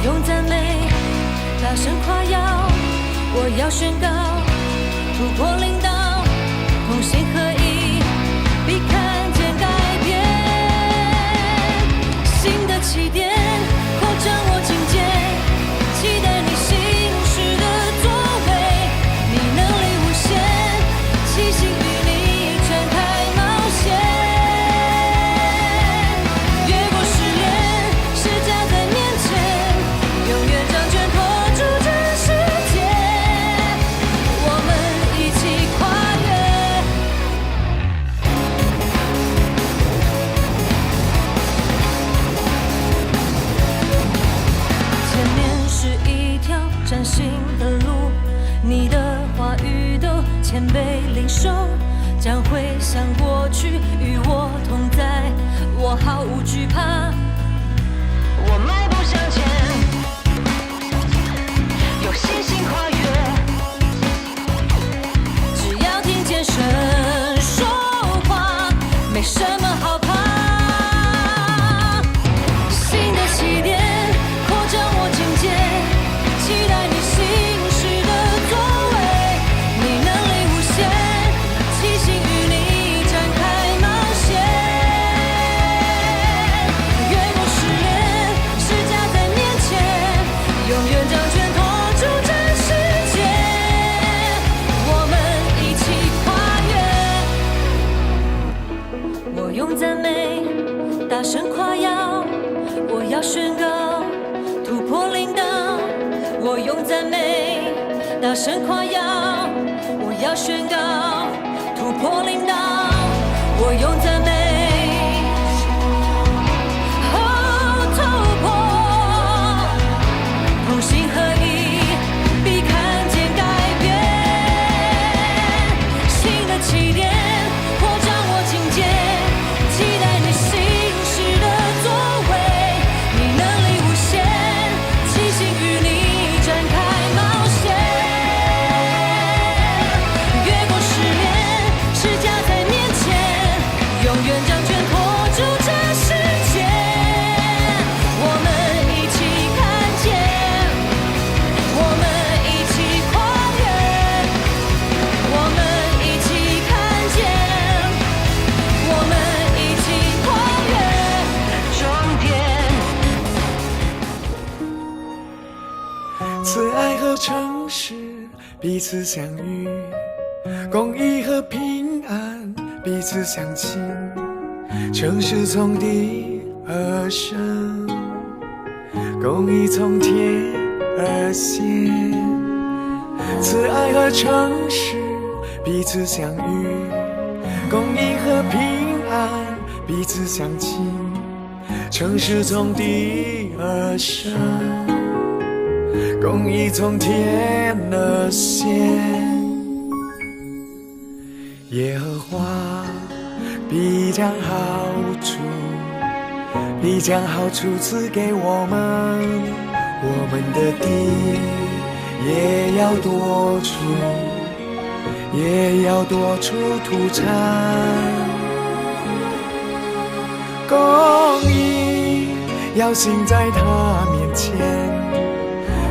用赞美大声夸耀，我要宣告突破领导，同心合一，必看见改变。新的起点，扩张我境界，期待你新时的作为，你能力无限，齐心与你展开冒险。越过试炼，施加在面前，永远掌权托住这世界，我们一起跨越。前面是一条崭新的路，你的话语都谦卑领受，将会向过去与我同在，我毫无惧怕，我迈步向前，有信心跨越，只要听见神说话，没什么好怕。新的起点，扩张我境界，期待你新时的作为，你能力无限，齐心与你展开冒险。越过试炼，施加在面前，永远掌权托住这世界，我们一起跨越。我用赞美大声夸耀，我要宣告突破领导。我用赞美大声夸耀，我要宣告突破领导。我用赞美突破，同心合一，必看见改变。新的起点，扩张我境界，期待你新时的作为，你能力无限，齐心与你展开冒险。越过试炼，施加在面前，永远掌权托住这世界，我们一起看见，我们一起跨越，我们一起看见，我们一起跨越终点。慈爱和诚实彼此相遇，公义和平安彼此相亲，诚实从地而生，公义从天而现。慈爱和诚实彼此相遇，公义和平安彼此相亲，诚实从地而生，公义从天而现。花必将好处，必将好处赐给我们，我们的地也要多出，也要多出土产。公义要行在他面前，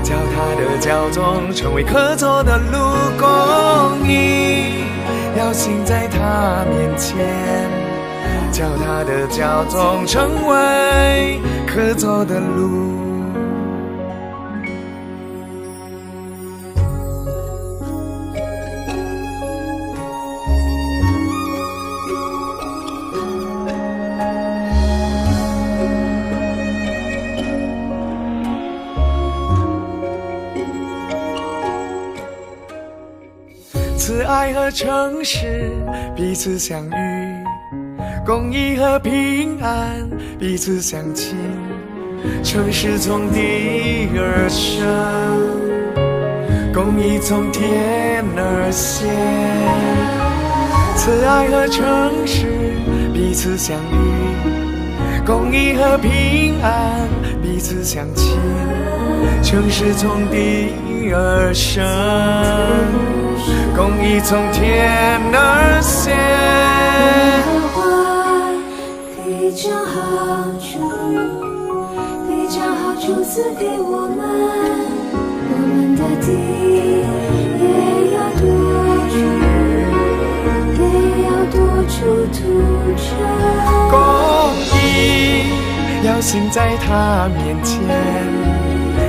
叫他的脚中成为可走的路。公义要行在他面前，叫他的脚中成为可走的路。慈爱和诚实彼此相遇，公义和平安彼此相亲，诚实从地而生，公义从天而现。慈爱和诚实彼此相遇，公义和平安彼此相亲，诚实从地而生，公义从天而现。必将好处，必将好处赐给我们，我们的地也要多出，也要多出土产。公义要行在他面前，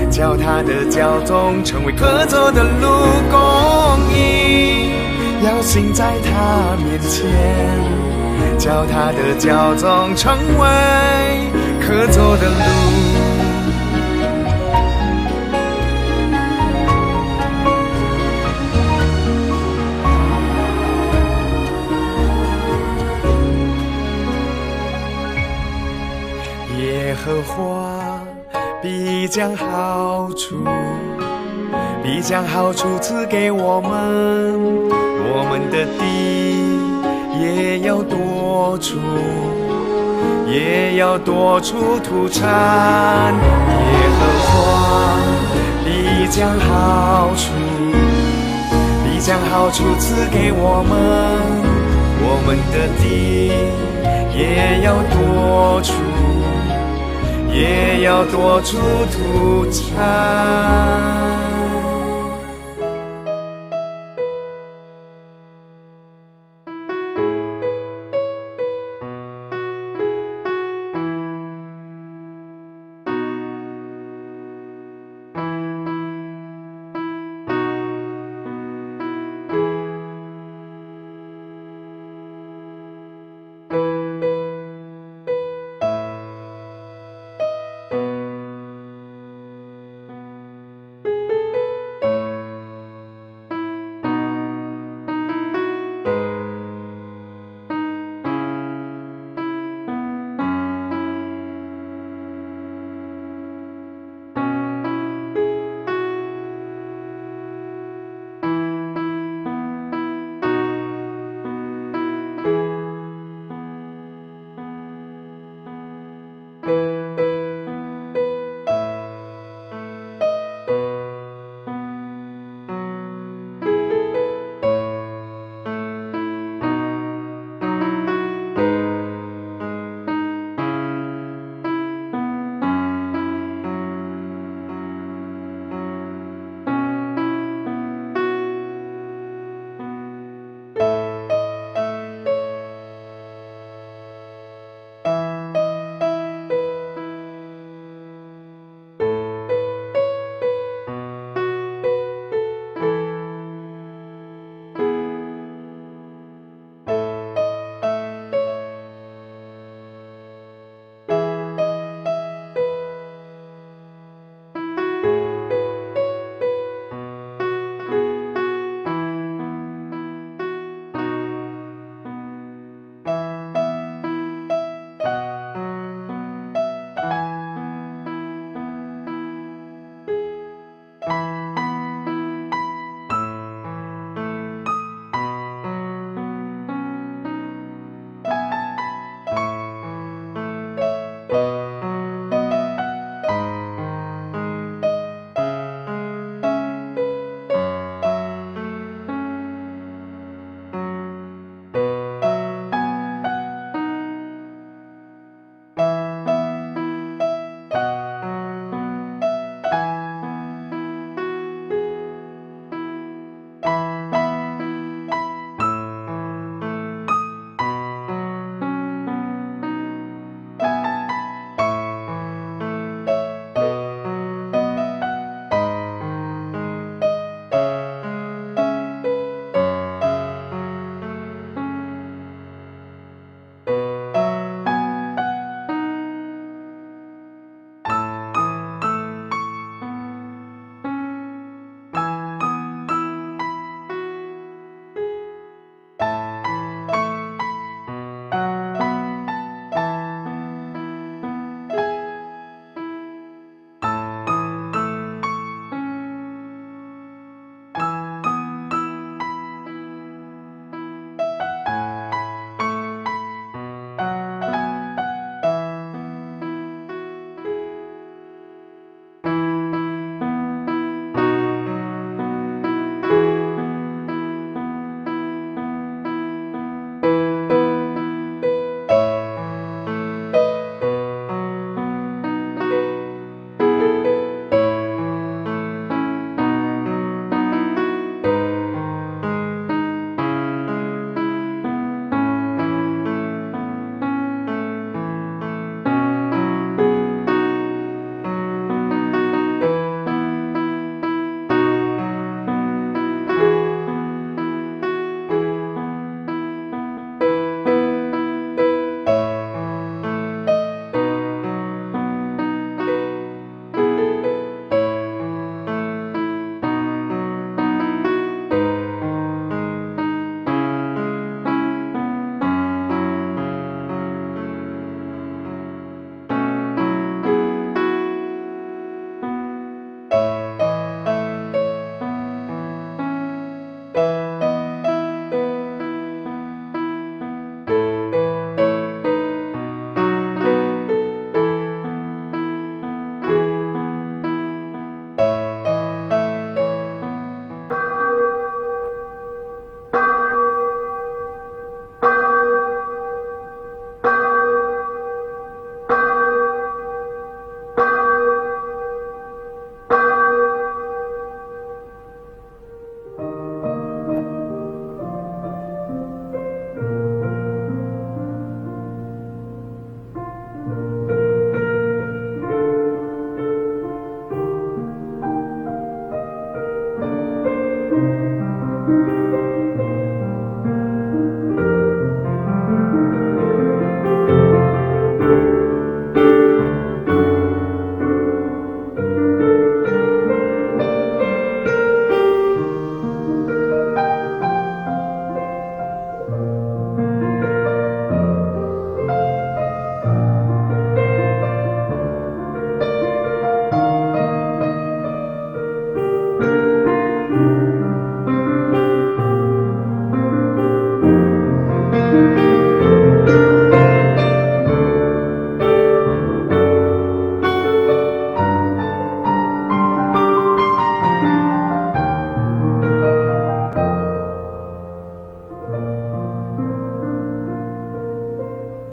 叫他的脚中成为可走的路。公义要行在他面前，叫他的脚中成为可走的路。耶和华必将好处，必将好处赐给我们，我们的地也要多出，也要多出土产。耶和华必将好处，必将好处赐给我们，我们的地也要多出，也要多出土产。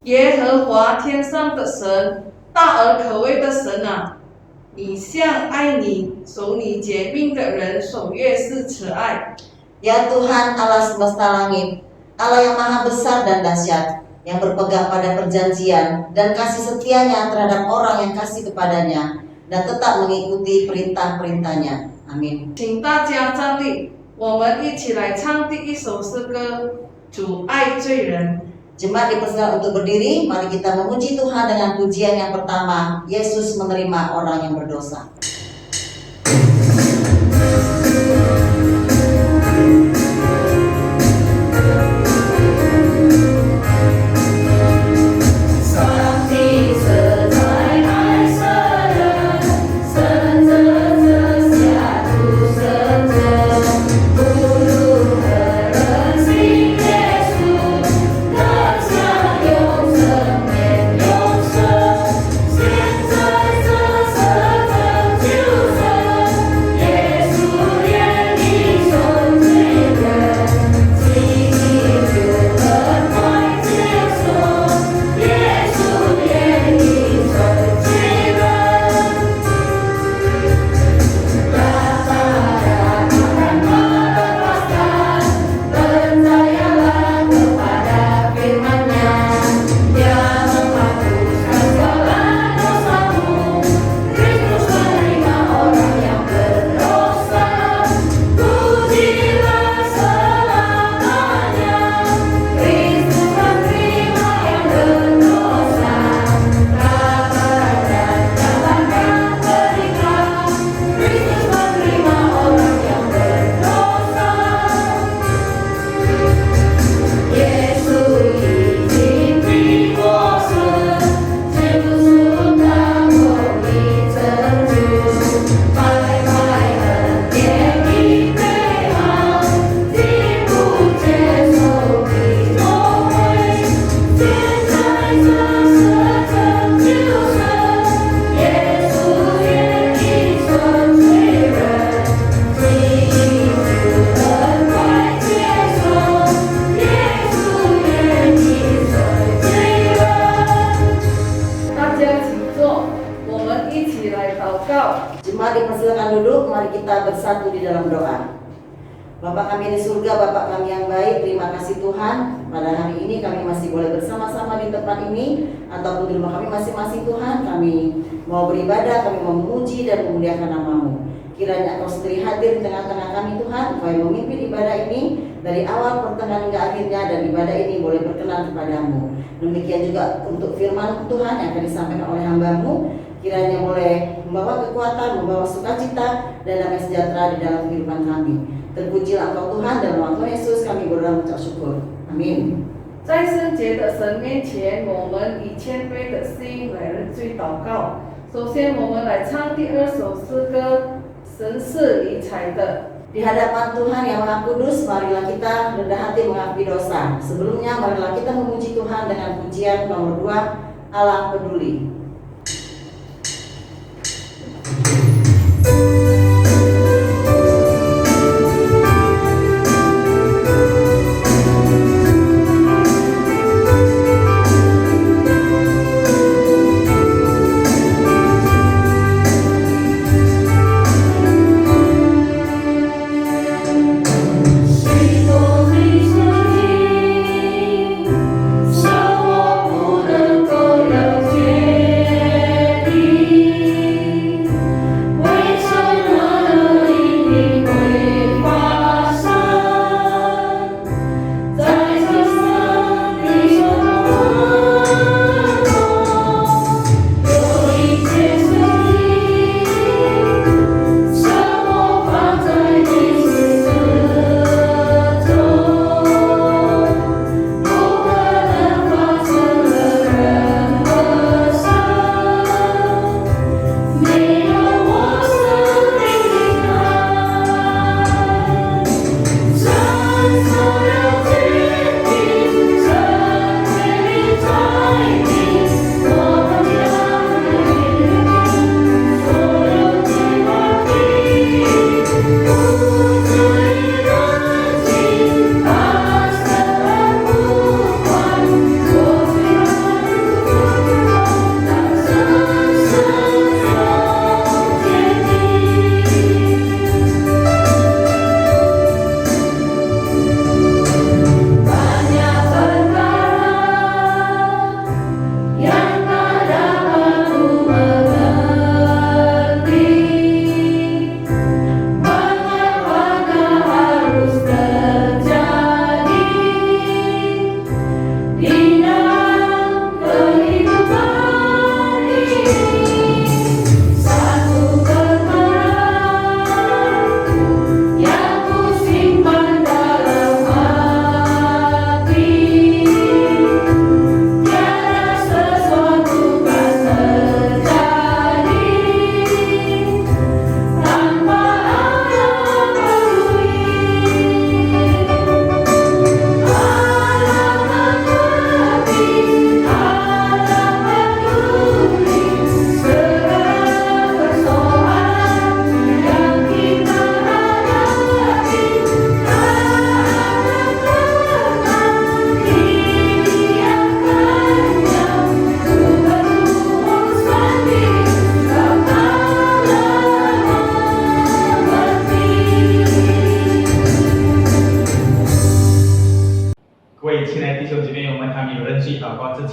耶和华天上的神，大而可畏的神啊，你向爱你、守你诫命的人守约是慈爱。 Ya Tuhan Allah semesta langit, Allah yang maha besar dan dahsyat, yang berpegang pada perjanjian dan kasih setianya terhadap orang yang kasih kepadanya dan tetap mengikuti perintah-perintahnya. Amin. 请大家站立，我们一起来唱第一首诗歌《主爱罪人》。 Jemaat dipersilakan untuk berdiri, mari kita memuji Tuhan dengan pujian yang pertama, Yesus menerima orang yang berdosa. Jemaat dipersilakan duduk, mari kita bersatu di dalam doa. Bapak kami di surga, Bapak kami yang baik, terima kasih Tuhan. Pada hari ini kami masih boleh bersama-sama di tempat ini ataupun di rumah kami masing-masing Tuhan. Kami mau beribadah, kami mau memuji dan memuliakan nama-Mu. Kiranya Engkau sendiri hadir di tengah-tengah kami Tuhan, Engkau yang memimpin ibadah ini dari awal pertengahan hingga akhirnya, dan ibadah ini boleh berkenan kepada-Mu. Demikian juga untuk firman Tuhan yang akan disampaikan oleh hamba-Mu, kiranya boleh membawa kekuatan, membawa sukacita dan damai sejahtera di dalam kehidupan kami. Terpujilah Engkau Tuhan, dalam nama Tuhan Yesus kami berdoa mengucap syukur. Amin. 在圣洁的神面前，我们以谦卑的心来认罪祷告。首先，我们来唱第二首诗歌，神是理财的。 Di hadapan Tuhan yang Maha Kudus, marilah kita rendah hati mengakui dosa. Sebelumnya, marilah kita memuji Tuhan dengan pujian nomor 2, Allah Peduli.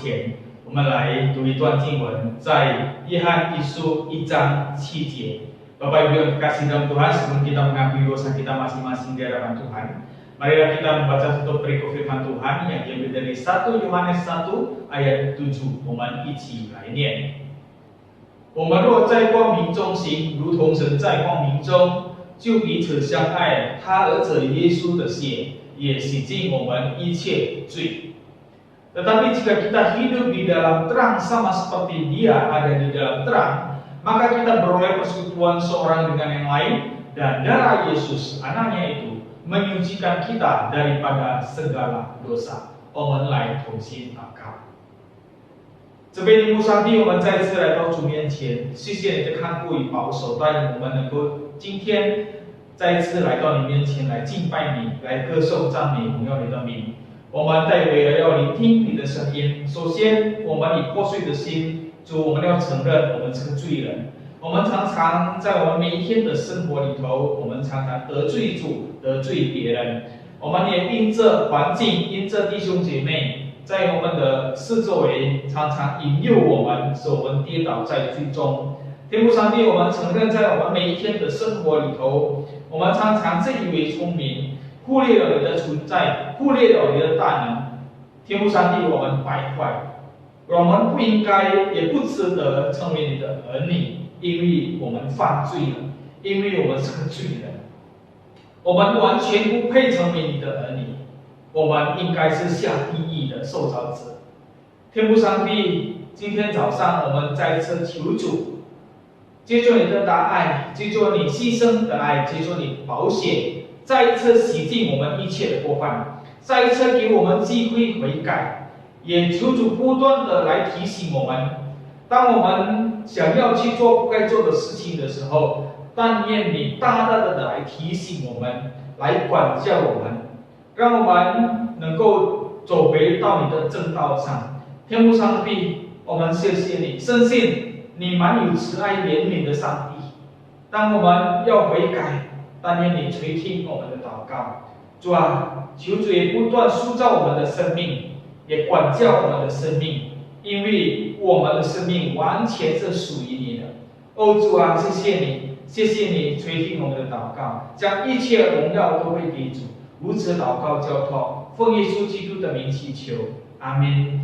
前，我们来读一段经文，在约翰一书1章7节。Bapak Ibu yang dikasih dalam Tuhan, sebelum kita mengakui dosa kita masing-masing di hadapan Tuhan, marilah kita membaca satu perikop firman Tuhan yang diambil dari 1 Yohanes 1 ayat 7，我们一起来念。我们若在光明中行，如同神在光明中，就彼此相爱。他儿子耶稣的血也洗净我们一切罪。Tetapi jika kita hidup di dalam terang sama seperti Dia ada di dalam terang, maka kita beroleh persekutuan seorang dengan yang lain, dan darah Yesus anaknya itu menyucikan kita daripada segala dosa。我们来同心祷告。这边的上帝，我们再次来到主面前，谢谢你的看顾与保守，带领我们能够今天再一次来到你面前来敬拜你，来歌颂赞美荣耀你的名。我们代为了要聆听你的声音。首先，我们以破碎的心，主，我们要承认我们是个罪人。我们常常在我们每一天的生活里头，我们常常得罪主，得罪别人。我们也因着环境，因着弟兄姐妹，在我们的四周围常常引诱我们，使我们跌倒在罪中。天父上帝，我们承认在我们每一天的生活里头，我们常常自以为聪明，忽略了你的存在，忽略了你的大能。天父上帝，我们败坏，我们不应该，也不值得成为你的儿女，因为我们犯罪了，因为我们是个罪人，我们完全不配成为你的儿女，我们应该是下地狱的受造者。天父上帝，今天早上我们再次求主，借助你的大爱，借助你牺牲的爱，借助你宝血，再一次洗净我们一切的过犯，再一次给我们机会悔改，也求主不断的来提醒我们，当我们想要去做不该做的事情的时候，但愿你大大的来提醒我们，来管教我们，让我们能够走回到你的正道上。天父上帝，我们谢谢你，深信你满有慈爱怜悯的上帝。当我们要悔改，但愿你垂听我们的祷告。主啊，求主也不断塑造我们的生命，也管教我们的生命，因为我们的生命完全是属于你的。哦，主啊，谢谢你，谢谢你垂听我们的祷告，将一切荣耀都会给主。如此祷告交托，奉耶稣基督的名祈求，阿们。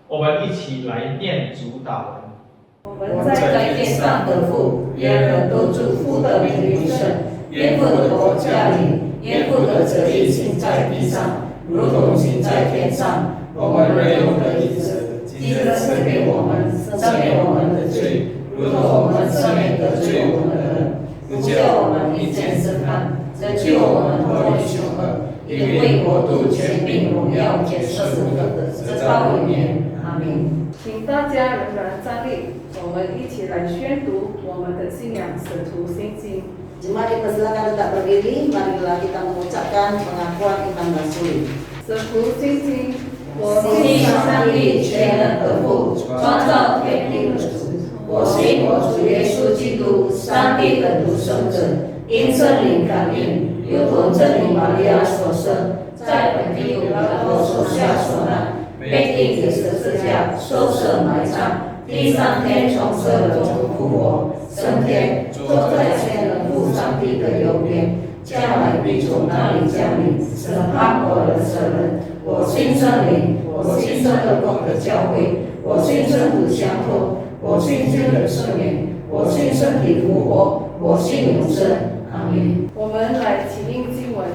我们一起来念主祷文。我们在天上的父，愿人都祝福的名为圣，愿父的国降临，愿父的旨意行在地上，如同行在天上。我们日用的日子，今日赐给我们，赦免我们的罪，如同我们赦免得罪我们的人，不叫我们遇见试探，拯救我们脱离凶恶。因为国度、权柄、荣耀，皆是父的，直到永远。阿们。请大家仍然站立，我们一起来宣读我们的信仰使徒信经。 Jemaat dipersilakan tetap berdiri, marilah kita mengucapkan pengakuan iman rasuli. 使徒信经，我信上帝全能的父，创造天地的主。我信我主耶稣基督，上帝的独生子，因圣灵感孕，由童贞女玛利亚所生，在本地有拉多手下所难，被钉在十字架，受死埋葬，第三天从死人中复活，升天，坐在天人父上帝的右边，将来必从那里降临，审判活人死人。我信圣灵，我信圣的光的教会，我信圣徒相通，我信罪人赦免，我信身体复活，我信永生。阿门。我们来起应经文。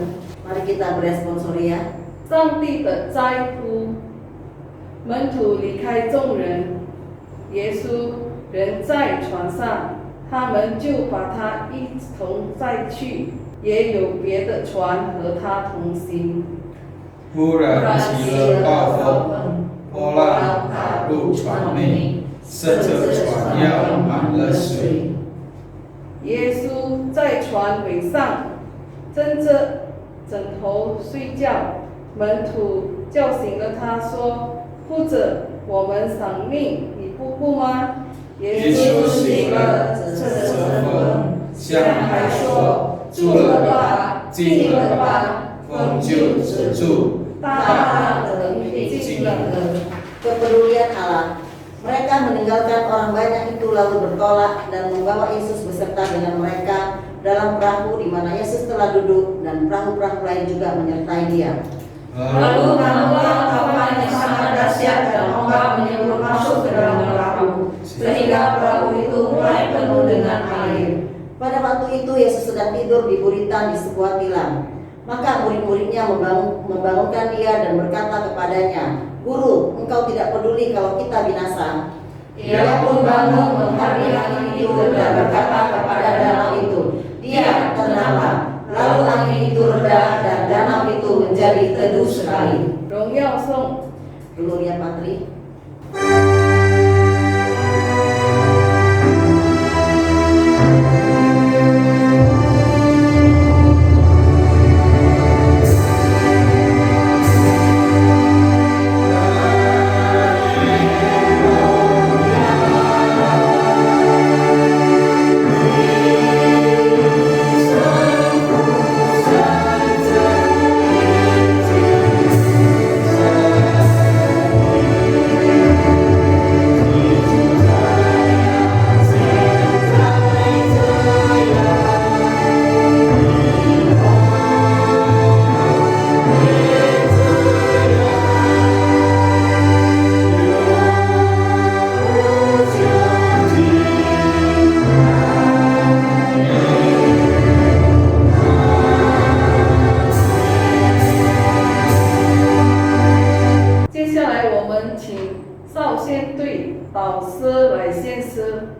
Mari kita beresponsoria. 上帝的在乎，门徒离开众人，耶稣人在船上，他们就把他一同载去，也有别的船和他同行。 忽然起了暴风，波浪打入船内，甚至船要满了水。耶稣在船尾上枕着枕头睡觉，门徒叫醒了他，说：“夫子，我们丧命，你不顾吗？”耶稣醒了，斥责风，向海说：“住了吧，静了吧。”风就止住，大大的平静了。kepedulian Allah. Mereka meninggalkan orang banyak itu lalu bertolak dan membawa Yesus beserta dengan mereka dalam perahu di mana Yesus telah duduk, dan perahu-perahu lain juga menyertai dia. Lalu nampaklah kapal yang sangat dahsyat dan ombak menyembur masuk ke dalam perahu, sehingga perahu itu mulai penuh dengan air. Pada waktu itu Yesus sedang tidur di buritan di sebuah tilam. Maka murid-muridnya membangunkan dia dan berkata kepadanya, "Guru, engkau tidak peduli kalau kita binasa?" Ia pun bangun menghadapi angin itu dan berkata kepada danau itu, "Diam, tenanglah." Lalu angin itu reda dan danau itu menjadi teduh sekali. Gloria Patri.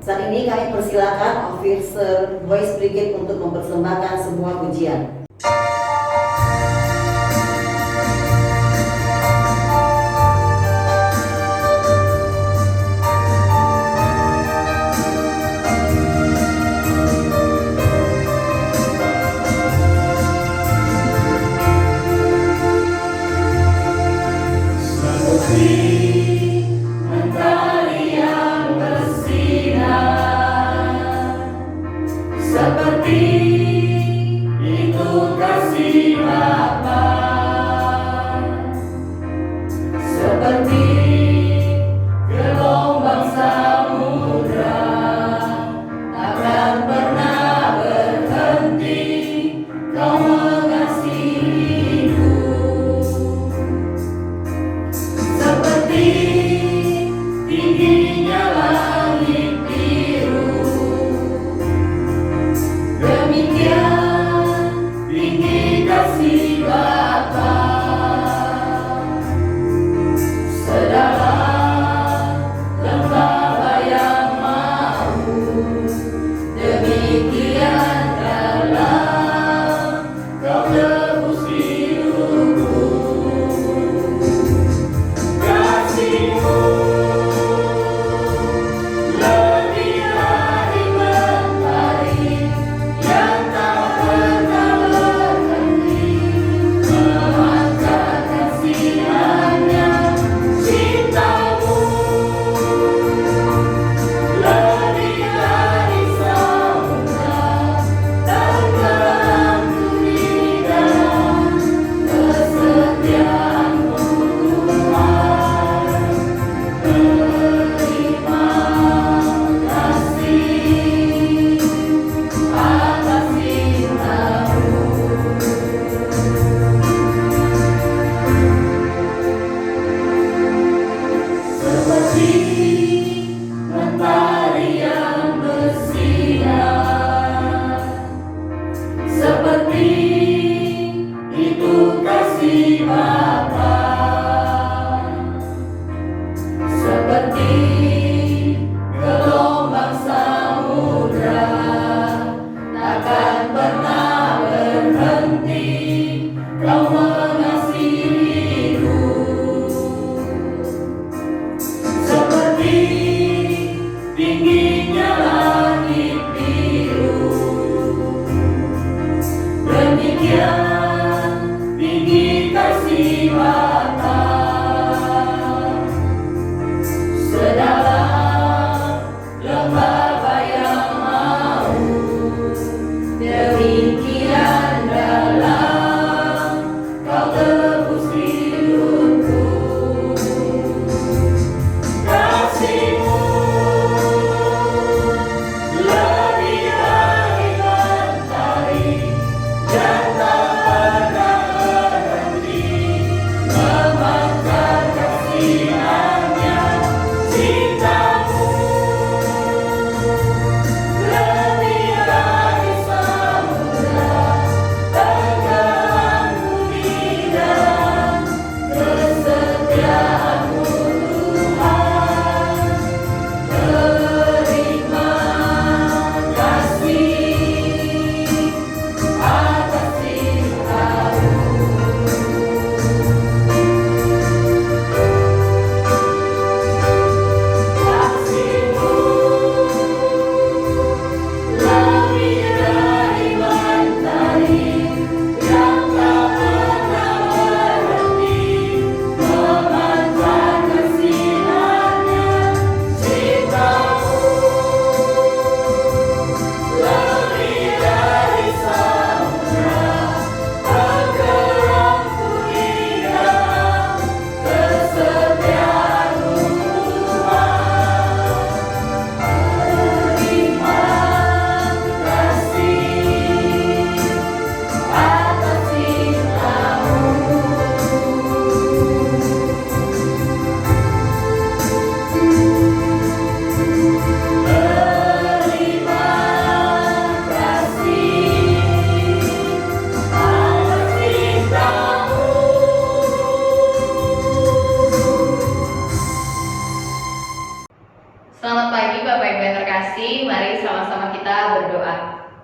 Saat ini kami persilakan Officer Voice Brigade untuk mempersembahkan sebuah pujian.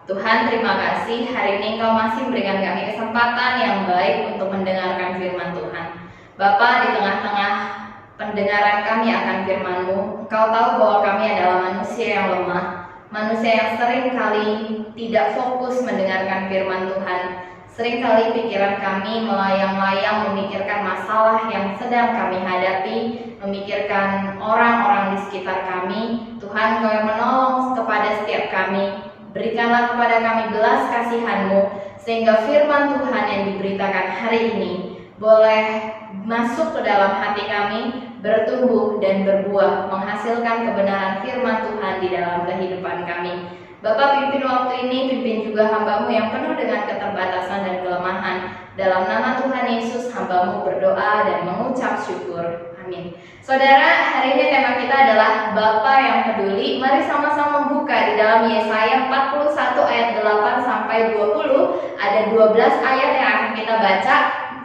Tuhan, terima kasih hari ini Engkau masih memberikan kami kesempatan yang baik untuk mendengarkan firman Tuhan. Bapa, di tengah-tengah pendengaran kami akan firman-Mu, Engkau tahu bahwa kami adalah manusia yang lemah, manusia yang sering kali tidak fokus mendengarkan firman Tuhan. Seringkali pikiran kami melayang-layang memikirkan masalah yang sedang kami hadapi, memikirkan orang-orang di sekitar kami. Tuhan, Kau yang menolong kepada setiap kami. Berikanlah kepada kami belas kasihan-Mu, sehingga firman Tuhan yang diberitakan hari ini boleh masuk ke dalam hati kami, bertumbuh dan berbuah, menghasilkan kebenaran firman Tuhan di dalam kehidupan kami. Bapak, pimpin waktu ini, pimpin juga hamba-Mu yang penuh dengan keterbatasan dan kelemahan. Dalam nama Tuhan Yesus, hamba-Mu berdoa dan mengucap syukur. Amin. Saudara, hari ini tema kita adalah Bapa yang peduli. Mari sama-sama membuka di dalam Yesaya 41 ayat 8 sampai 20. Ada 12 ayat yang akan kita baca.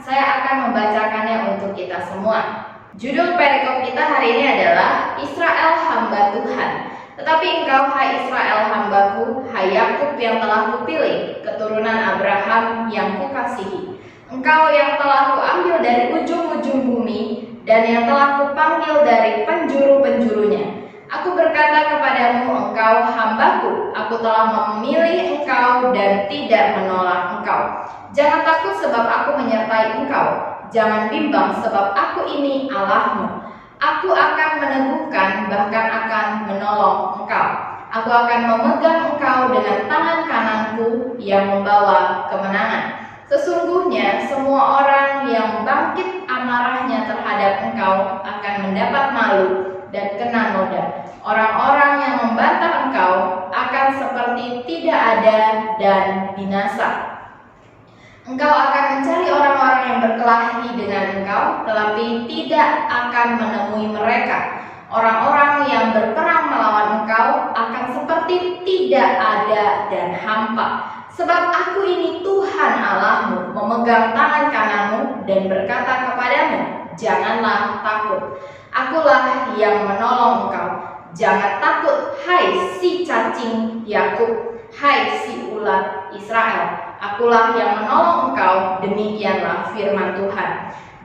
Saya akan membacakannya untuk kita semua. Judul perikop kita hari ini adalah Israel hamba Tuhan. Tetapi engkau, hai Israel hambaku, hai Yakub yang telah kupilih, keturunan Abraham yang kukasihi. Engkau yang telah kuambil dari ujung-ujung bumi, dan yang telah kupanggil dari penjuru-penjurunya. Aku berkata kepadamu, engkau hambaku, aku telah memilih engkau dan tidak menolak engkau. Jangan takut sebab aku menyertai engkau, jangan bimbang sebab aku ini Allahmu. Aku akan meneguhkan, bahkan akan menolong engkau. Aku akan memegang engkau dengan tangan kananku yang membawa kemenangan. Sesungguhnya semua orang yang bangkit amarahnya terhadap engkau akan mendapat malu dan kena noda. Orang-orang yang membantah engkau akan seperti tidak ada dan binasa. Engkau akan mencari orang-orang yang berkelahi dengan engkau, tetapi tidak akan menemui mereka. Orang-orang yang berperang melawan engkau akan seperti tidak ada dan hampa. Sebab aku ini Tuhan Allahmu, memegang tangan kananmu dan berkata kepadamu, janganlah takut. Akulah yang menolong engkau. Jangan takut, hai si cacing Yakub, hai si ulat Israel. Akulah yang menolong engkau, demikianlah firman Tuhan.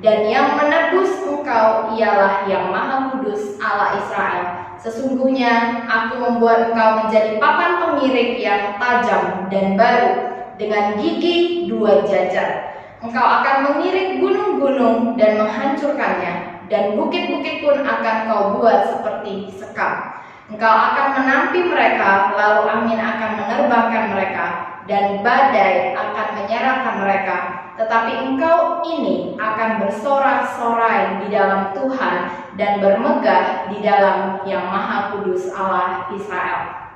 Dan yang menebus engkau ialah yang Maha Kudus Allah Israel. Sesungguhnya aku membuat engkau menjadi papan pengirik yang tajam dan baru, dengan gigi 2 jajar. Engkau akan mengirik gunung-gunung dan menghancurkannya, dan bukit-bukit pun akan kau buat seperti sekam. Engkau akan menampi mereka, lalu angin akan menerbangkan mereka, dan badai akan menyerahkan mereka. Tetapi engkau ini akan bersorak-sorai di dalam Tuhan dan bermegah di dalam Yang Maha Kudus Allah Israel.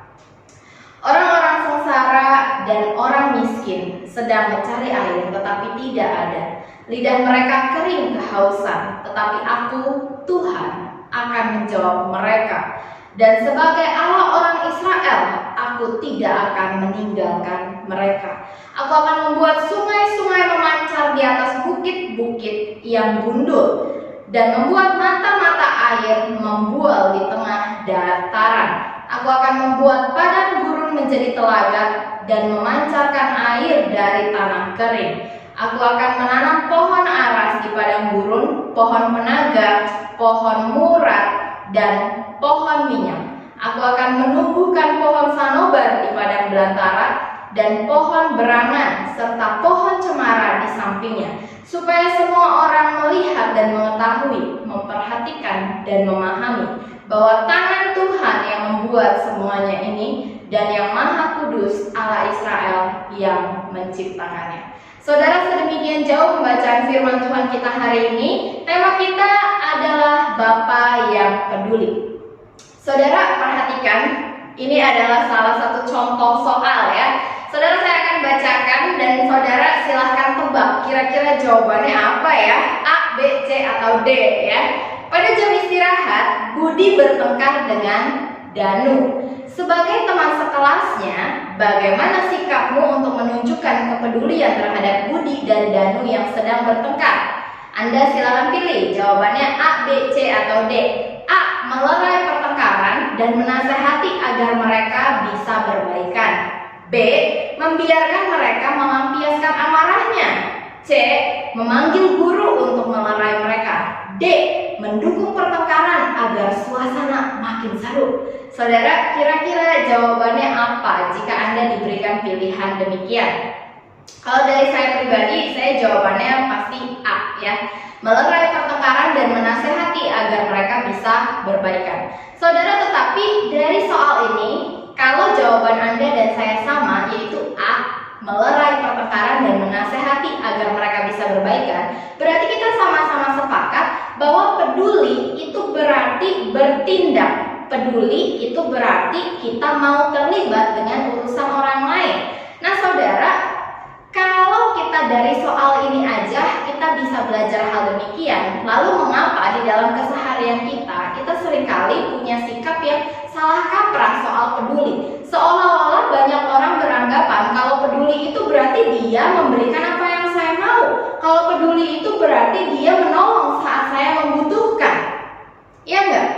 Orang-orang sengsara dan orang miskin sedang mencari air tetapi tidak ada. Lidah mereka kering kehausan, tetapi aku, Tuhan, akan menjawab mereka. Dan sebagai Allah orang Israel, aku tidak akan meninggalkan mereka. Aku akan membuat sungai-sungai memancar di atas bukit-bukit yang gundul, dan membuat mata-mata air membual di tengah dataran. Aku akan membuat padang gurun menjadi telaga, dan memancarkan air dari tanah kering. Aku akan menanam pohon aras di padang gurun, pohon penaga, pohon murat, dan pohon minyak. Aku akan menumbuhkan pohon sanobar di padang belantara dan pohon berangan serta pohon cemara di sampingnya, supaya semua orang melihat dan mengetahui, memperhatikan dan memahami bahwa tangan Tuhan yang membuat semuanya ini, dan Yang Maha Kudus Allah Israel yang menciptakannya. Saudara, sedemikian jauh pembacaan firman Tuhan kita hari ini. Tema kita adalah Bapa yang peduli. Saudara, perhatikan, ini adalah salah satu contoh soal ya. Saudara, saya akan bacakan dan saudara silahkan tebak kira-kira jawabannya apa ya. A, B, C, atau D ya. Pada jam istirahat, Budi bertengkar dengan Danu. Sebagai teman sekelasnya, bagaimana sikapmu untuk menunjukkan kepedulian terhadap Budi dan Danu yang sedang bertengkar? Anda silakan pilih jawabannya A, B, C, atau D. A, melerai pertengkaran dan menasehati agar mereka bisa berbaikan. B, B. Membiarkan mereka melampiaskan amarahnya. C. Memanggil guru untuk melerai mereka. D. Mendukung pertengkaran agar suasana makin seru. Saudara, kira-kira jawabannya apa jika Anda diberikan pilihan demikian? Kalau dari saya pribadi, saya jawabannya pasti A ya. Melerai pertengkaran dan menasehati agar mereka bisa berbaikan. Saudara, tetapi dari soal ini, kalau jawaban Anda dan saya sama, yaitu A, melerai pertengkaran dan menasehati agar mereka bisa berbaikan, berarti kita sama-sama sepakat bahwa peduli itu berarti bertindak. Peduli itu berarti kita mau terlibat dengan urusan orang lain. Nah saudara, kalau kita dari soal ini aja kita bisa belajar hal demikian, lalu mengapa di dalam keseharian kita seringkali punya sikap yang salah kaprah soal peduli? Seolah-olah banyak orang beranggapan kalau peduli itu berarti dia memberikan apa yang saya mau. Kalau peduli itu berarti dia menolong saat saya membutuhkan. Iya enggak?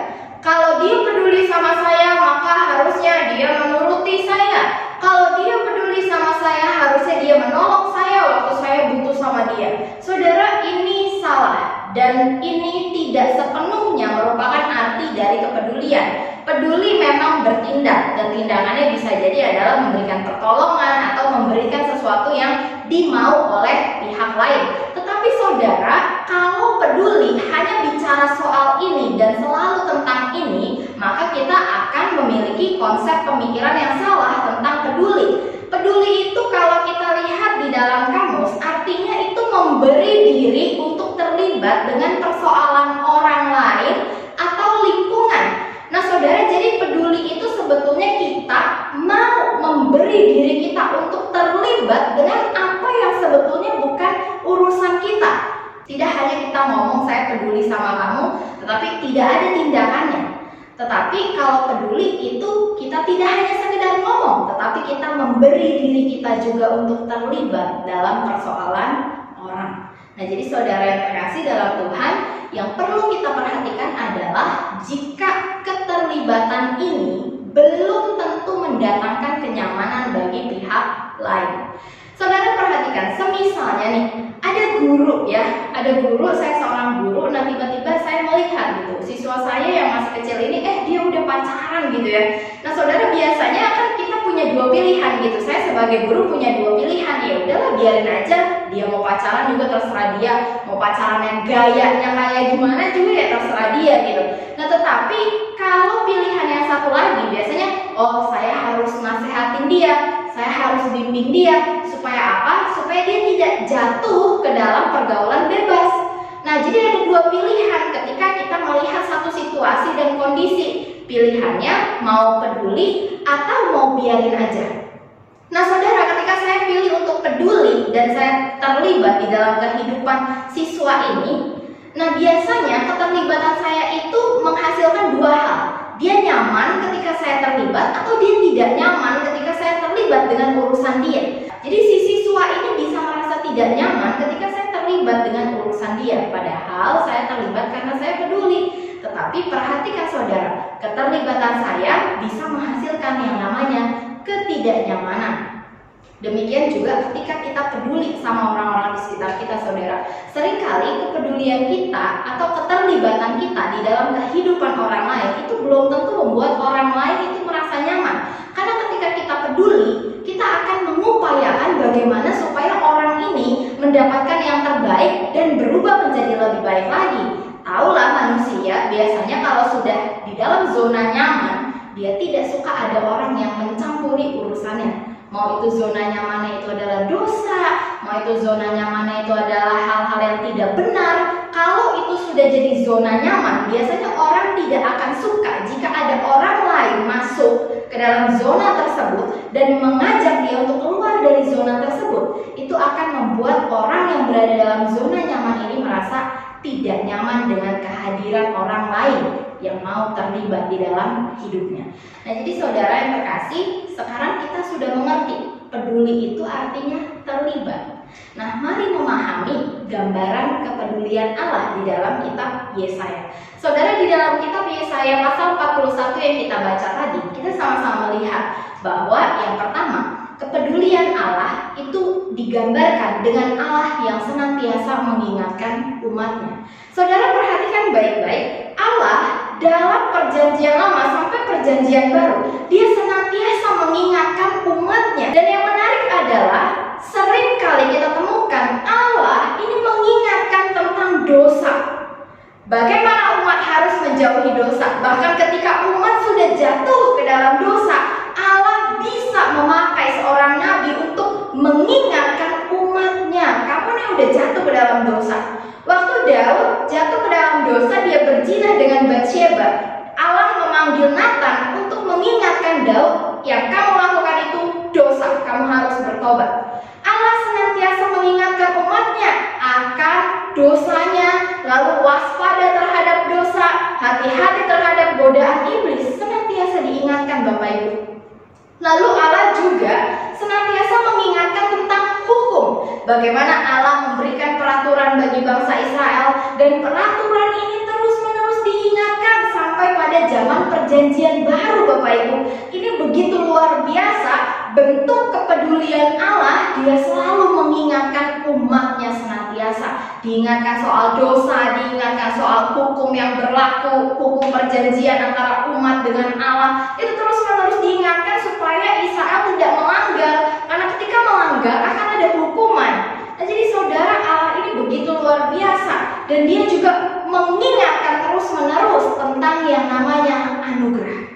Kalau dia peduli sama saya, maka harusnya dia menuruti saya. Kalau dia peduli sama saya, harusnya dia menolong saya waktu saya butuh sama dia. Saudara, ini salah dan ini tidak sepenuhnya merupakan arti dari kepedulian. Peduli memang bertindak dan tindakannya bisa jadi adalah memberikan pertolongan atau memberikan sesuatu yang dimau oleh pihak lain. Tetapi saudara, kalau peduli hanya bicara soal ini dan selalu tentang ini, maka kita akan memiliki konsep pemikiran yang salah tentang peduli. Peduli itu kalau kita lihat di dalam kamus, artinya itu memberi diri untuk terlibat dengan persoalan orang lain atau lingkungan. Nah saudara, jadi peduli itu sebetulnya kita mau memberi diri kita untuk terlibat dengan apa yang sebetulnya bukan urusan kita. Tidak hanya kita ngomong saya peduli sama kamu, tetapi tidak ada tindakannya. Tetapi kalau peduli itu kita tidak hanya sekedar ngomong, tetapi kita memberi diri kita juga untuk terlibat dalam persoalan orang. Nah jadi saudara yang terkasih dalam Tuhan, yang perlu kita perhatikan adalah jika keterlibatan ini belum tentu mendatangkan kenyamanan bagi pihak lain. Saudara perhatikan, semisalnya nih, ada guru ya, saya seorang guru, nah tiba-tiba saya melihat gitu, siswa saya yang masih kecil ini, dia udah pacaran gitu ya. Nah saudara, biasanya kan kita punya dua pilihan gitu, saya sebagai guru punya dua pilihan, ya udahlah biarin aja, dia mau pacaran juga terserah dia, mau pacaran yang gayanya kayak gimana juga ya terserah dia gitu. Nah tetapi kalau pilihan yang satu lagi, biasanya, saya harus nasehatin dia, saya harus bimbing dia, supaya apa? Supaya dia tidak jatuh ke dalam pergaulan bebas. Nah, jadi ada dua pilihan ketika kita melihat satu situasi dan kondisi. Pilihannya mau peduli atau mau biarin aja. Nah, saudara, ketika saya pilih untuk peduli dan saya terlibat di dalam kehidupan siswa ini, nah biasanya keterlibatan saya itu menghasilkan dua hal. Dia nyaman ketika saya terlibat atau dia tidak nyaman ketika saya terlibat dengan urusan dia. Jadi si siswa ini bisa merasa tidak nyaman ketika saya terlibat dengan urusan dia. Padahal saya terlibat karena saya peduli. Tetapi perhatikan saudara, keterlibatan saya bisa menghasilkan yang namanya ketidaknyamanan. Demikian juga ketika kita peduli sama orang-orang di sekitar kita, saudara. Seringkali kepedulian kita atau keterlibatan kita di dalam kehidupan orang lain itu belum tentu membuat orang lain itu merasa nyaman. Karena ketika kita peduli, kita akan mengupayakan bagaimana supaya orang ini mendapatkan yang terbaik dan berubah menjadi lebih baik lagi. Taulah manusia, biasanya kalau sudah di dalam zona nyaman, dia tidak suka ada orang yang mencampuri urusannya. Mau itu zona nyamannya itu adalah dosa, mau itu zona nyamannya itu adalah hal-hal yang tidak benar. Kalau itu sudah jadi zona nyaman, biasanya orang tidak akan suka jika ada orang lain masuk ke dalam zona tersebut dan mengajak dia untuk keluar dari zona tersebut. Itu akan membuat orang yang berada dalam zona nyaman ini merasa tidak nyaman dengan kehadiran orang lain yang mau terlibat di dalam hidupnya. Nah, jadi saudara yang terkasih, sekarang kita sudah mengerti peduli itu artinya terlibat. Nah, mari memahami gambaran kepedulian Allah di dalam kitab Yesaya. Saudara, di dalam kitab Yesaya pasal 41 yang kita baca tadi, kita sama-sama melihat bahwa yang pertama, kepedulian Allah itu digambarkan dengan Allah yang senantiasa mengingatkan umatnya. Saudara perhatikan baik-baik, Allah dalam perjanjian lama sampai perjanjian baru, dia senantiasa mengingatkan umatnya. Dan yang menarik adalah, sering kali kita temukan Allah ini mengingatkan tentang dosa. Bagaimana umat harus menjauhi dosa. Bahkan ketika umat sudah jatuh ke dalam dosa, Allah bisa memakai seorang nabi untuk mengingatkan umatnya. Kamu nih udah jatuh ke dalam dosa. Waktu Daud jatuh ke dalam dosa, dia berzina dengan Batsyeba. Allah memanggil Nathan untuk mengingatkan Daud, yang kamu lakukan itu dosa, kamu harus bertobat. Allah senantiasa mengingatkan umatnya akan dosanya, lalu waspada terhadap dosa, hati-hati terhadap godaan iblis, senantiasa diingatkan Bapak Ibu. Lalu Allah juga senantiasa mengingatkan tentang hukum. Bagaimana Allah memberikan peraturan bagi bangsa Israel, dan peraturan ini terus-menerus diingatkan sampai pada zaman perjanjian baru Bapak Ibu. Ini begitu luar biasa bentuk kepedulian Allah, dia selalu mengingatkan umatnya senantiasa. Diingatkan soal dosa, diingatkan soal hukum yang berlaku, hukum perjanjian antara umat dengan Allah. Itu terus-menerus diingatkan supaya Israel tidak melanggar, karena ketika melanggar akan ada hukuman. Nah, jadi saudara, Allah ini begitu luar biasa, dan dia juga mengingatkan terus-menerus tentang yang namanya anugerah.